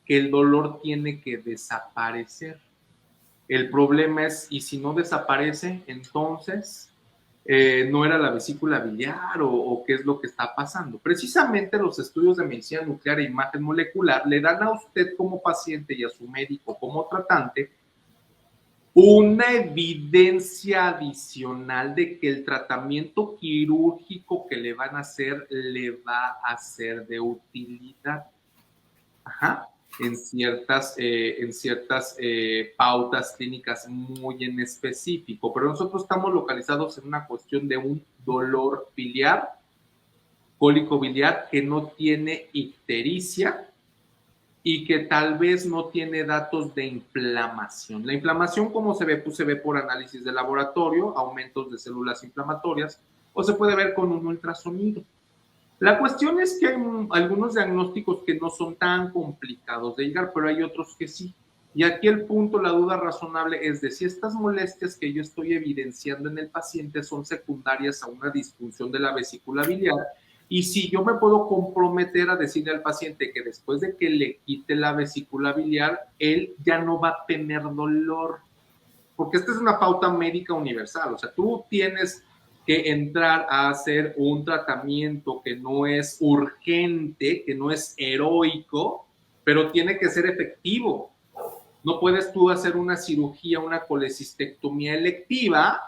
que el dolor tiene que desaparecer. El problema es, ¿y si no desaparece? Entonces, ¿no era la vesícula biliar o qué es lo que está pasando? Precisamente los estudios de medicina nuclear e imagen molecular le dan a usted como paciente y a su médico como tratante una evidencia adicional de que el tratamiento quirúrgico que le van a hacer le va a ser de utilidad. En ciertas pautas clínicas muy en específico, pero nosotros estamos localizados en una cuestión de un dolor biliar, cólico biliar, que no tiene ictericia y que tal vez no tiene datos de inflamación. La inflamación, ¿cómo se ve? Pues se ve por análisis de laboratorio, aumentos de células inflamatorias, o se puede ver con un ultrasonido. La cuestión es que hay algunos diagnósticos que no son tan complicados de llegar, pero hay otros que sí. Y aquí el punto, la duda razonable es de si estas molestias que yo estoy evidenciando en el paciente son secundarias a una disfunción de la vesícula biliar, y si yo me puedo comprometer a decirle al paciente que después de que le quite la vesícula biliar, él ya no va a tener dolor. Porque esta es una pauta médica universal. O sea, tú tienes que entrar a hacer un tratamiento que no es urgente, que no es heroico, pero tiene que ser efectivo. No puedes tú hacer una cirugía, una colecistectomía electiva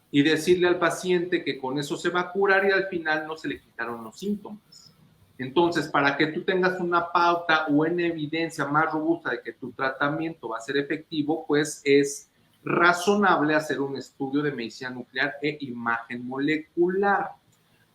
y decirle al paciente que con eso se va a curar y al final no se le quitaron los síntomas. Entonces, para que tú tengas una pauta o una evidencia más robusta de que tu tratamiento va a ser efectivo, pues es razonable hacer un estudio de medicina nuclear e imagen molecular.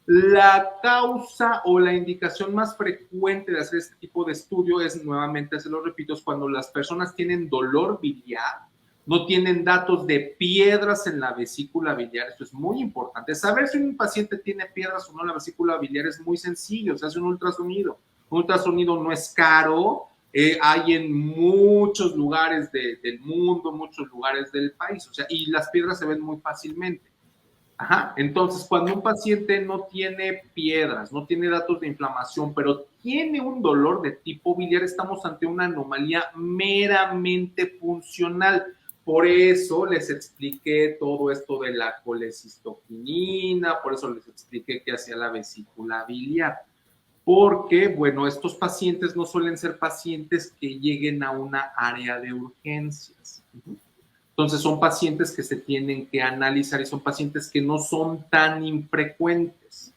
La causa o la indicación más frecuente de hacer este tipo de estudio es, nuevamente se lo repito, es cuando las personas tienen dolor biliar, no tienen datos de piedras en la vesícula biliar. Esto es muy importante. Saber si un paciente tiene piedras o no en la vesícula biliar es muy sencillo. Se hace un ultrasonido. Un ultrasonido no es caro, hay en muchos lugares del mundo, muchos lugares del país, o sea, y las piedras se ven muy fácilmente. Ajá. Entonces, cuando un paciente no tiene piedras, no tiene datos de inflamación, pero tiene un dolor de tipo biliar, estamos ante una anomalía meramente funcional. Por eso les expliqué todo esto de la colecistoquinina, por eso les expliqué qué hacía la vesícula biliar. Porque, bueno, estos pacientes no suelen ser pacientes que lleguen a una área de urgencias. Entonces son pacientes que se tienen que analizar y son pacientes que no son tan infrecuentes.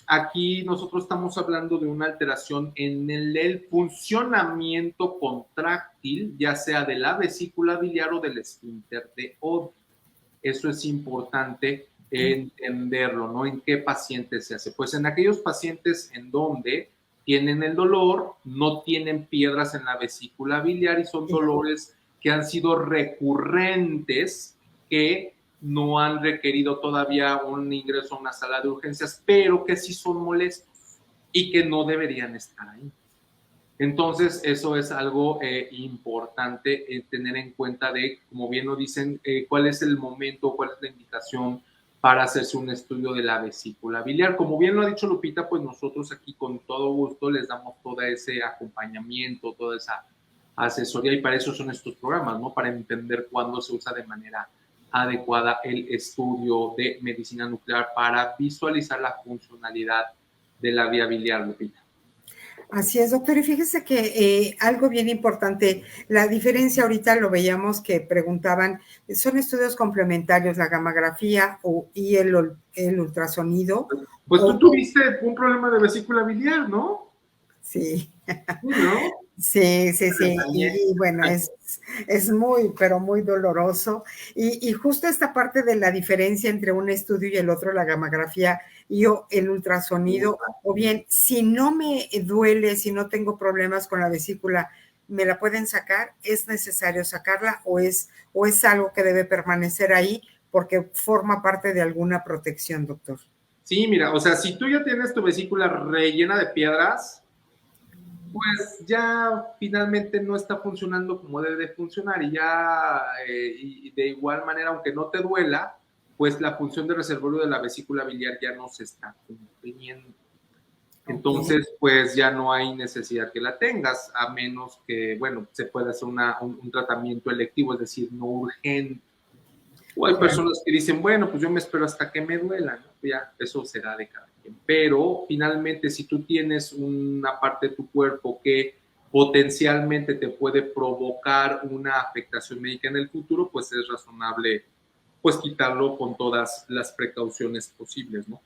Aquí nosotros estamos hablando de una alteración en el funcionamiento contráctil, ya sea de la vesícula biliar o del esfínter de Oddi. Eso es importante entenderlo, ¿no? ¿En qué pacientes se hace? Pues en aquellos pacientes en donde tienen el dolor, no tienen piedras en la vesícula biliar y son dolores que han sido recurrentes, que no han requerido todavía un ingreso a una sala de urgencias, pero que sí son molestos y que no deberían estar ahí. Entonces, eso es algo importante tener en cuenta de, como bien lo dicen, cuál es el momento, cuál es la indicación para hacerse un estudio de la vesícula biliar. Como bien lo ha dicho Lupita, pues nosotros aquí con todo gusto les damos todo ese acompañamiento, toda esa asesoría y para eso son estos programas, ¿no? Para entender cuándo se usa de manera adecuada el estudio de medicina nuclear para visualizar la funcionalidad de la vía biliar, Lupita. Así es, doctor. Y fíjese que algo bien importante, la diferencia ahorita lo veíamos que preguntaban, son estudios complementarios, la gamografía y el ultrasonido. Pues tú tuviste un problema de vesícula biliar, ¿no? Sí. ¿No? Sí. Y bueno, es muy, pero muy doloroso. Y justo esta parte de la diferencia entre un estudio y el otro, la gamografía y el ultrasonido, o bien, si no me duele, si no tengo problemas con la vesícula, ¿me la pueden sacar? ¿Es necesario sacarla o es algo que debe permanecer ahí porque forma parte de alguna protección, doctor? Sí, mira, o sea, si tú ya tienes tu vesícula rellena de piedras, pues ya finalmente no está funcionando como debe de funcionar y ya y de igual manera, aunque no te duela, pues la función de reservorio de la vesícula biliar ya no se está cumpliendo. Entonces, pues ya no hay necesidad que la tengas, a menos que, bueno, se pueda hacer un tratamiento electivo, es decir, no urgente. O hay personas que dicen, bueno, pues yo me espero hasta que me duela, ¿no? Ya, eso será de cada quien. Pero finalmente, si tú tienes una parte de tu cuerpo que potencialmente te puede provocar una afectación médica en el futuro, pues es razonable, pues quitarlo con todas las precauciones posibles, ¿no?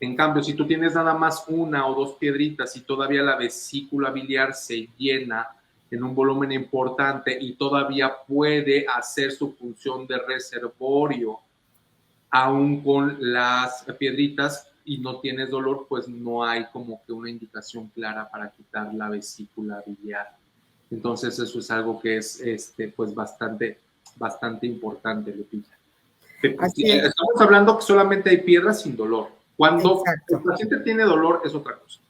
En cambio, si tú tienes nada más una o dos piedritas y todavía la vesícula biliar se llena en un volumen importante y todavía puede hacer su función de reservorio, aún con las piedritas y no tienes dolor, pues no hay como que una indicación clara para quitar la vesícula biliar. Entonces eso es algo que es pues bastante importante, Lupita. Estamos hablando que solamente hay piedras sin dolor. Cuando el paciente tiene dolor es otra cosa.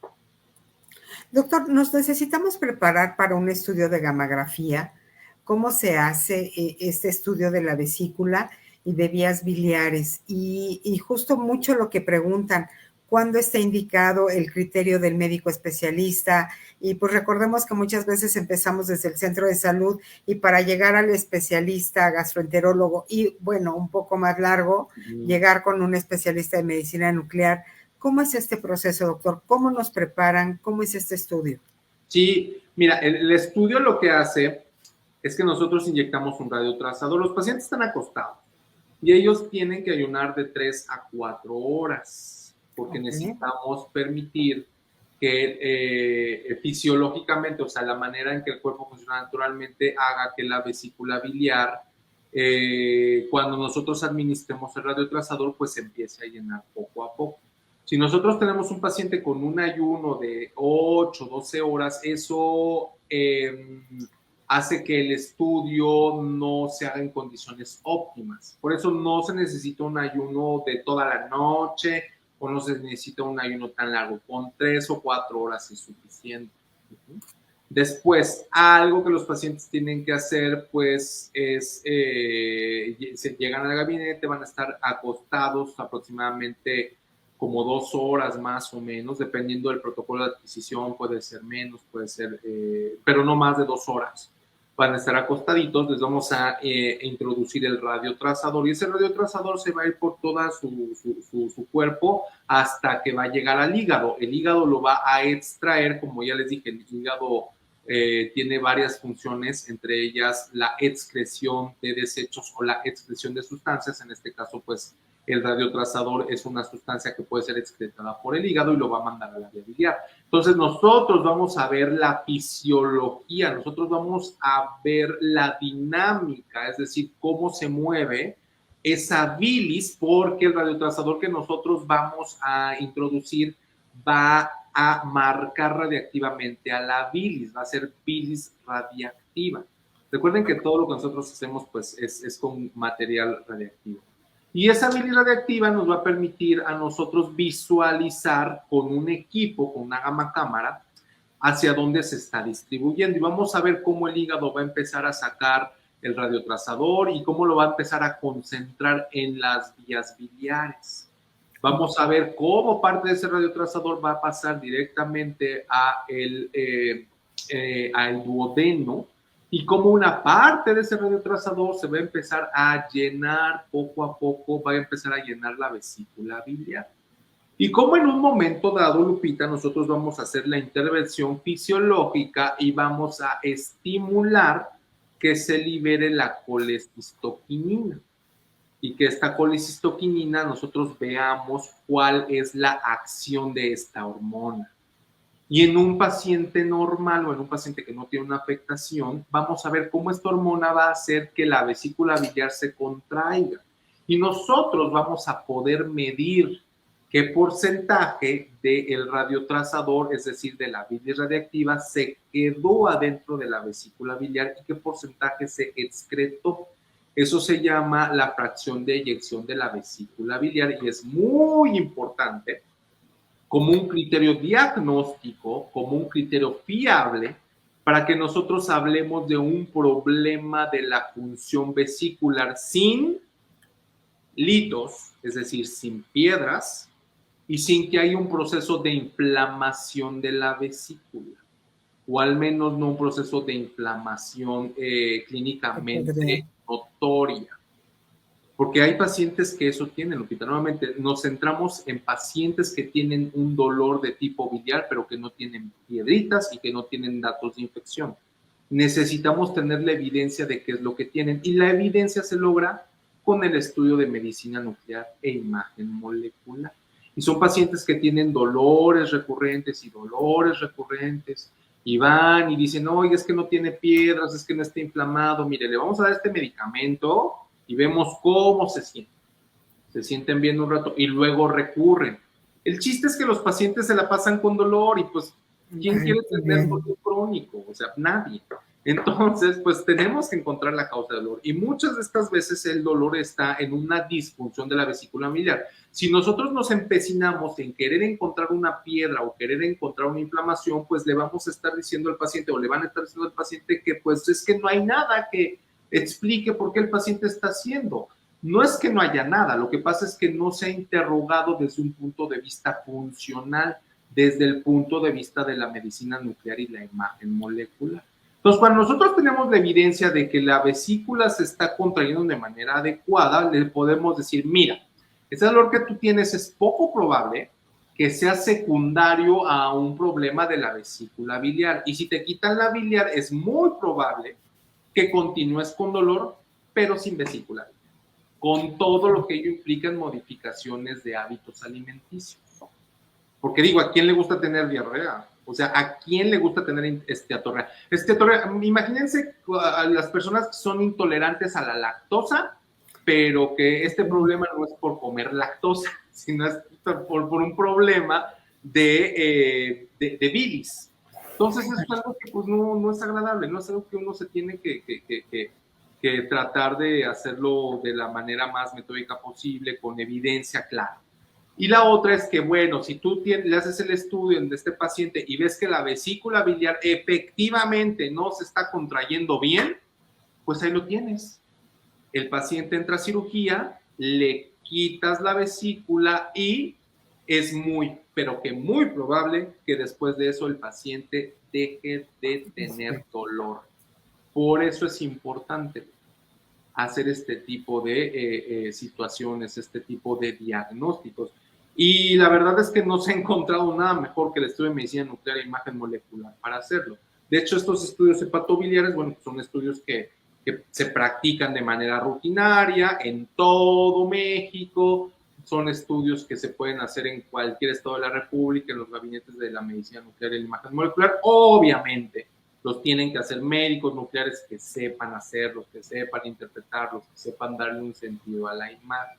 Doctor, nos necesitamos preparar para un estudio de gamografía. ¿Cómo se hace este estudio de la vesícula y de vías biliares? Y justo mucho lo que preguntan, ¿cuándo está indicado el criterio del médico especialista? Y pues recordemos que muchas veces empezamos desde el centro de salud y para llegar al especialista gastroenterólogo y bueno, un poco más largo, llegar con un especialista de medicina nuclear. ¿Cómo es este proceso, doctor? ¿Cómo nos preparan? ¿Cómo es este estudio? Sí, mira, el estudio lo que hace es que nosotros inyectamos un radiotrazador. Los pacientes están acostados y ellos tienen que ayunar de 3 a 4 horas porque necesitamos permitir que fisiológicamente, o sea, la manera en que el cuerpo funciona naturalmente, haga que la vesícula biliar, cuando nosotros administremos el radiotrazador, pues empiece a llenar poco a poco. Si nosotros tenemos un paciente con un ayuno de 8, 12 horas, eso hace que el estudio no se haga en condiciones óptimas. Por eso no se necesita un ayuno de toda la noche o no se necesita un ayuno tan largo. Con 3 o 4 horas es suficiente. Después, algo que los pacientes tienen que hacer, pues, es, se llegan al gabinete, van a estar acostados aproximadamente como 2 horas más o menos, dependiendo del protocolo de adquisición, puede ser menos, puede ser, pero no más de 2 horas. Van a estar acostaditos, les vamos a introducir el radiotrazador y ese radiotrazador se va a ir por todo su cuerpo hasta que va a llegar al hígado. El hígado lo va a extraer, como ya les dije, el hígado tiene varias funciones, entre ellas la excreción de desechos o la excreción de sustancias. En este caso, pues el radiotrazador es una sustancia que puede ser excretada por el hígado y lo va a mandar a la vía biliar. Entonces nosotros vamos a ver la fisiología, nosotros vamos a ver la dinámica, es decir, cómo se mueve esa bilis, porque el radiotrazador que nosotros vamos a introducir va a marcar radiactivamente a la bilis, va a ser bilis radiactiva. Recuerden que todo lo que nosotros hacemos pues es con material radiactivo. Y esa bilis radiactiva nos va a permitir a nosotros visualizar con un equipo, con una gamma cámara, hacia dónde se está distribuyendo. Y vamos a ver cómo el hígado va a empezar a sacar el radiotrazador y cómo lo va a empezar a concentrar en las vías biliares. Vamos a ver cómo parte de ese radiotrazador va a pasar directamente al duodeno y cómo una parte de ese radiotrazador se va a empezar a llenar poco a poco, va a empezar a llenar la vesícula biliar. Y como en un momento dado, Lupita, nosotros vamos a hacer la intervención fisiológica y vamos a estimular que se libere la colecistoquinina y que esta colecistoquinina nosotros veamos cuál es la acción de esta hormona. Y en un paciente normal o en un paciente que no tiene una afectación, vamos a ver cómo esta hormona va a hacer que la vesícula biliar se contraiga. Y nosotros vamos a poder medir qué porcentaje del radiotrazador, es decir, de la bilis radiactiva, se quedó adentro de la vesícula biliar y qué porcentaje se excretó. Eso se llama la fracción de eyección de la vesícula biliar y es muy importante como un criterio diagnóstico, como un criterio fiable, para que nosotros hablemos de un problema de la función vesicular sin litos, es decir, sin piedras, y sin que haya un proceso de inflamación de la vesícula, o al menos no un proceso de inflamación clínicamente notoria. Porque hay pacientes que eso tienen, Lupita. Nuevamente, nos centramos en pacientes que tienen un dolor de tipo biliar, pero que no tienen piedritas y que no tienen datos de infección. Necesitamos tener la evidencia de qué es lo que tienen. Y la evidencia se logra con el estudio de medicina nuclear e imagen molecular. Y son pacientes que tienen dolores recurrentes y van y dicen, oye, es que no tiene piedras, es que no está inflamado. Mire, le vamos a dar este medicamento y vemos cómo se sienten. Se sienten bien un rato y luego recurren. El chiste es que los pacientes se la pasan con dolor y pues, ¿quién quiere tener dolor crónico? O sea, nadie. Entonces, pues tenemos que encontrar la causa del dolor y muchas de estas veces el dolor está en una disfunción de la vesícula biliar. Si nosotros nos empecinamos en querer encontrar una piedra o querer encontrar una inflamación, pues le vamos a estar diciendo al paciente o le van a estar diciendo al paciente que pues es que no hay nada que explique por qué el paciente está haciendo. No es que no haya nada, lo que pasa es que no se ha interrogado desde un punto de vista funcional, desde el punto de vista de la medicina nuclear y la imagen molecular. Entonces, cuando nosotros tenemos la evidencia de que la vesícula se está contrayendo de manera adecuada, le podemos decir, mira, ese dolor que tú tienes es poco probable que sea secundario a un problema de la vesícula biliar. Y si te quitan la biliar, es muy probable que continúes con dolor, pero sin vesícula, con todo lo que ello implica en modificaciones de hábitos alimenticios. Porque digo, ¿a quién le gusta tener diarrea? O sea, ¿a quién le gusta tener esteatorrea? Imagínense a las personas que son intolerantes a la lactosa, pero que este problema no es por comer lactosa, sino es por un problema de bilis. Entonces, es algo que pues no es agradable, no es algo que uno se tiene que tratar de hacerlo de la manera más metódica posible, con evidencia clara. Y la otra es que, bueno, si tú le haces el estudio de este paciente y ves que la vesícula biliar efectivamente no se está contrayendo bien, pues ahí lo tienes. El paciente entra a cirugía, le quitas la vesícula y es muy, pero que muy probable que después de eso el paciente deje de tener dolor. Por eso es importante hacer este tipo de situaciones, este tipo de diagnósticos. Y la verdad es que no se ha encontrado nada mejor que el estudio de medicina nuclear e imagen molecular para hacerlo. De hecho, estos estudios hepatobiliares, bueno, son estudios que se practican de manera rutinaria en todo México. Son estudios que se pueden hacer en cualquier estado de la República, en los gabinetes de la medicina nuclear y la imagen molecular. Obviamente, los tienen que hacer médicos nucleares que sepan hacerlos, que sepan interpretarlos, que sepan darle un sentido a la imagen.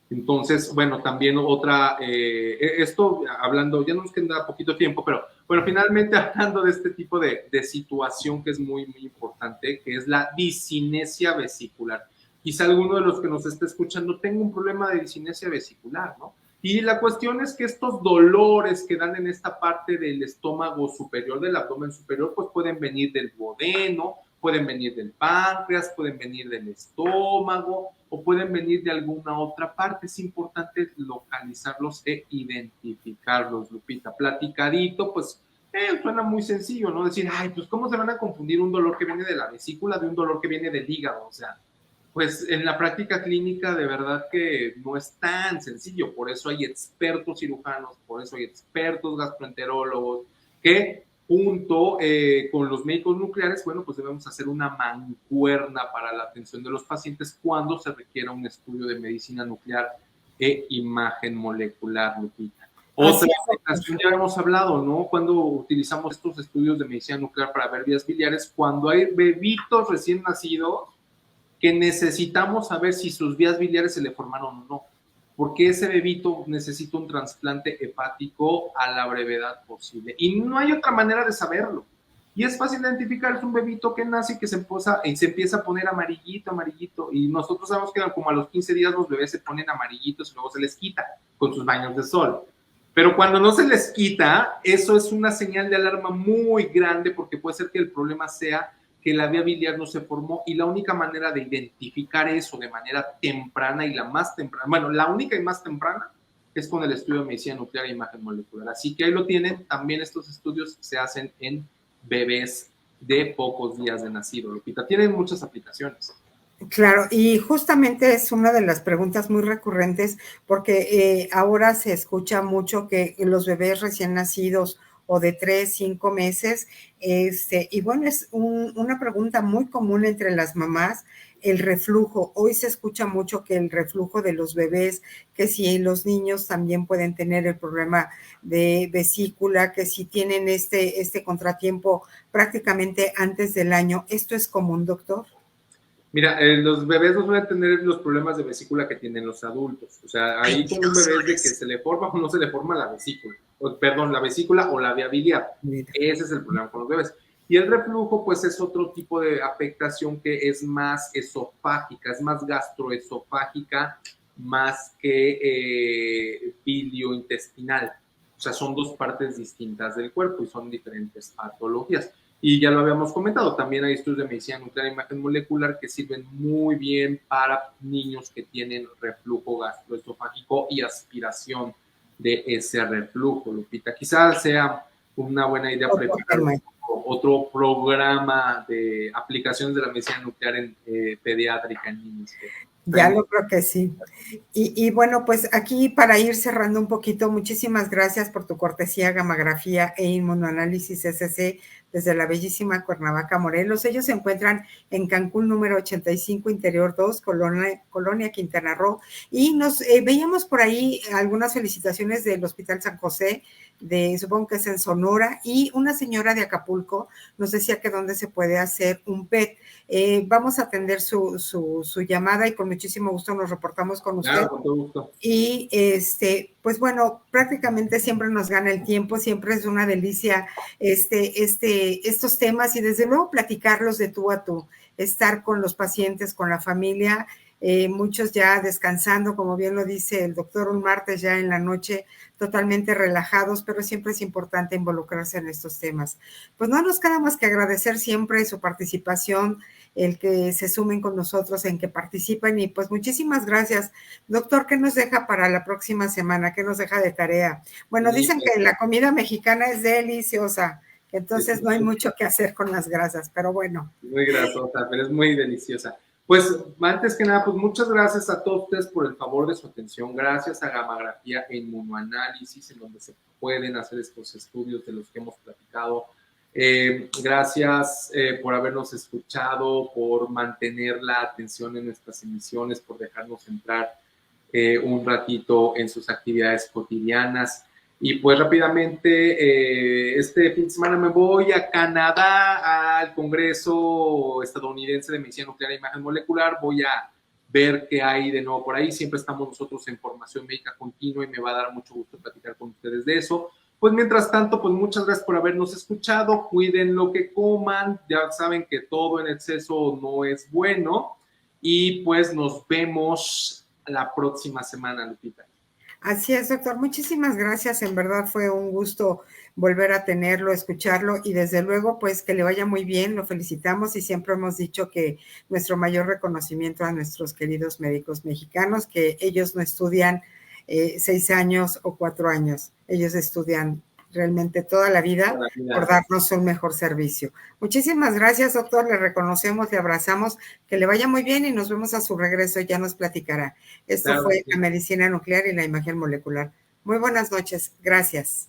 Entonces, bueno, también otra, esto hablando, ya nos queda poquito tiempo, pero bueno, finalmente hablando de este tipo de situación que es muy, muy importante, que es la discinesia vesicular. Quizá alguno de los que nos esté escuchando tenga un problema de discinesia vesicular, ¿no? Y la cuestión es que estos dolores que dan en esta parte del estómago superior, del abdomen superior, pues pueden venir del duodeno, pueden venir del páncreas, pueden venir del estómago o pueden venir de alguna otra parte. Es importante localizarlos e identificarlos, Lupita. Platicadito, pues suena muy sencillo, ¿no? Decir, ay, pues ¿cómo se van a confundir un dolor que viene de la vesícula de un dolor que viene del hígado? O sea, pues en la práctica clínica de verdad que no es tan sencillo, por eso hay expertos cirujanos, por eso hay expertos gastroenterólogos que junto con los médicos nucleares, bueno, pues debemos hacer una mancuerna para la atención de los pacientes cuando se requiera un estudio de medicina nuclear e imagen molecular, Lupita. Otra aplicación, ya hemos hablado, ¿no? Cuando utilizamos estos estudios de medicina nuclear para ver vías biliares, cuando hay bebitos recién nacidos, que necesitamos saber si sus vías biliares se le formaron o no, porque ese bebito necesita un trasplante hepático a la brevedad posible. Y no hay otra manera de saberlo. Y es fácil identificar, es un bebito que nace y que se empieza a poner amarillito, amarillito. Y nosotros sabemos que como a los 15 días los bebés se ponen amarillitos y luego se les quita con sus baños de sol. Pero cuando no se les quita, eso es una señal de alarma muy grande porque puede ser que el problema sea que la vía biliar no se formó y la única manera de identificar eso de manera temprana y la más temprana, bueno, la única y más temprana es con el estudio de medicina nuclear e imagen molecular. Así que ahí lo tienen, también estos estudios se hacen en bebés de pocos días de nacido, Lupita. Tienen muchas aplicaciones. Claro, y justamente es una de las preguntas muy recurrentes porque ahora se escucha mucho que los bebés recién nacidos o de 3, 5 meses, y bueno, es una pregunta muy común entre las mamás, el reflujo. Hoy se escucha mucho que el reflujo de los bebés, que si los niños también pueden tener el problema de vesícula, que si tienen este contratiempo prácticamente antes del año. ¿Esto es común, doctor? Mira, los bebés no suelen tener los problemas de vesícula que tienen los adultos. O sea, ahí con un bebé es de que se le forma o no se le forma la vesícula. Perdón, la vesícula o la vía biliar. Ese es el problema con los bebés. Y el reflujo, pues, es otro tipo de afectación que es más esofágica, es más gastroesofágica, más que biliointestinal. O sea, son dos partes distintas del cuerpo y son diferentes patologías. Y ya lo habíamos comentado, también hay estudios de medicina nuclear e imagen molecular que sirven muy bien para niños que tienen reflujo gastroesofágico y aspiración de ese reflujo, Lupita. Quizás sea una buena idea preparar otro programa de aplicaciones de la medicina nuclear en pediátrica en niños. Ya lo creo que sí. Y bueno, pues aquí para ir cerrando un poquito, muchísimas gracias por tu cortesía, gamografía e inmunoanálisis SC desde la bellísima Cuernavaca, Morelos. Ellos se encuentran en Cancún número 85, Interior 2, Colonia Quintana Roo. Y nos veíamos por ahí algunas felicitaciones del Hospital San José, supongo que es en Sonora, y una señora de Acapulco nos decía que dónde se puede hacer un PET. Vamos a atender su llamada y con muchísimo gusto nos reportamos con usted. Claro, con todo gusto. Y pues bueno, prácticamente siempre nos gana el tiempo, siempre es una delicia estos temas y desde luego platicarlos de tú a tú, estar con los pacientes, con la familia, muchos ya descansando, como bien lo dice el doctor, un martes ya en la noche, totalmente relajados, pero siempre es importante involucrarse en estos temas. Pues no nos queda más que agradecer siempre su participación, el que se sumen con nosotros, en que participen, y pues muchísimas gracias. Doctor, ¿qué nos deja para la próxima semana? ¿Qué nos deja de tarea? Bueno, dicen que la comida mexicana es deliciosa, entonces no hay mucho que hacer con las grasas, pero bueno. Muy grasosa, pero es muy deliciosa. Pues antes que nada, pues muchas gracias a todos ustedes por el favor de su atención. Gracias a Gammagrafía e Inmunoanálisis, en donde se pueden hacer estos estudios de los que hemos platicado. Gracias por habernos escuchado, por mantener la atención en nuestras emisiones, por dejarnos entrar un ratito en sus actividades cotidianas. Y pues rápidamente, este fin de semana me voy a Canadá, al Congreso Estadounidense de Medicina Nuclear e Imagen Molecular. Voy a ver qué hay de nuevo por ahí. Siempre estamos nosotros en formación médica continua y me va a dar mucho gusto platicar con ustedes de eso. Pues mientras tanto, pues muchas gracias por habernos escuchado. Cuiden lo que coman. Ya saben que todo en exceso no es bueno. Y pues nos vemos la próxima semana, Lupita. Así es, doctor. Muchísimas gracias. En verdad fue un gusto volver a tenerlo, escucharlo y desde luego, pues que le vaya muy bien. Lo felicitamos y siempre hemos dicho que nuestro mayor reconocimiento a nuestros queridos médicos mexicanos, que ellos no estudian 6 años o 4 años. Ellos estudian realmente toda la vida por darnos un mejor servicio. Muchísimas gracias, doctor. Le reconocemos, le abrazamos. Que le vaya muy bien y nos vemos a su regreso. Ya nos platicará. Esto fue la medicina nuclear y la imagen molecular. Muy buenas noches. Gracias.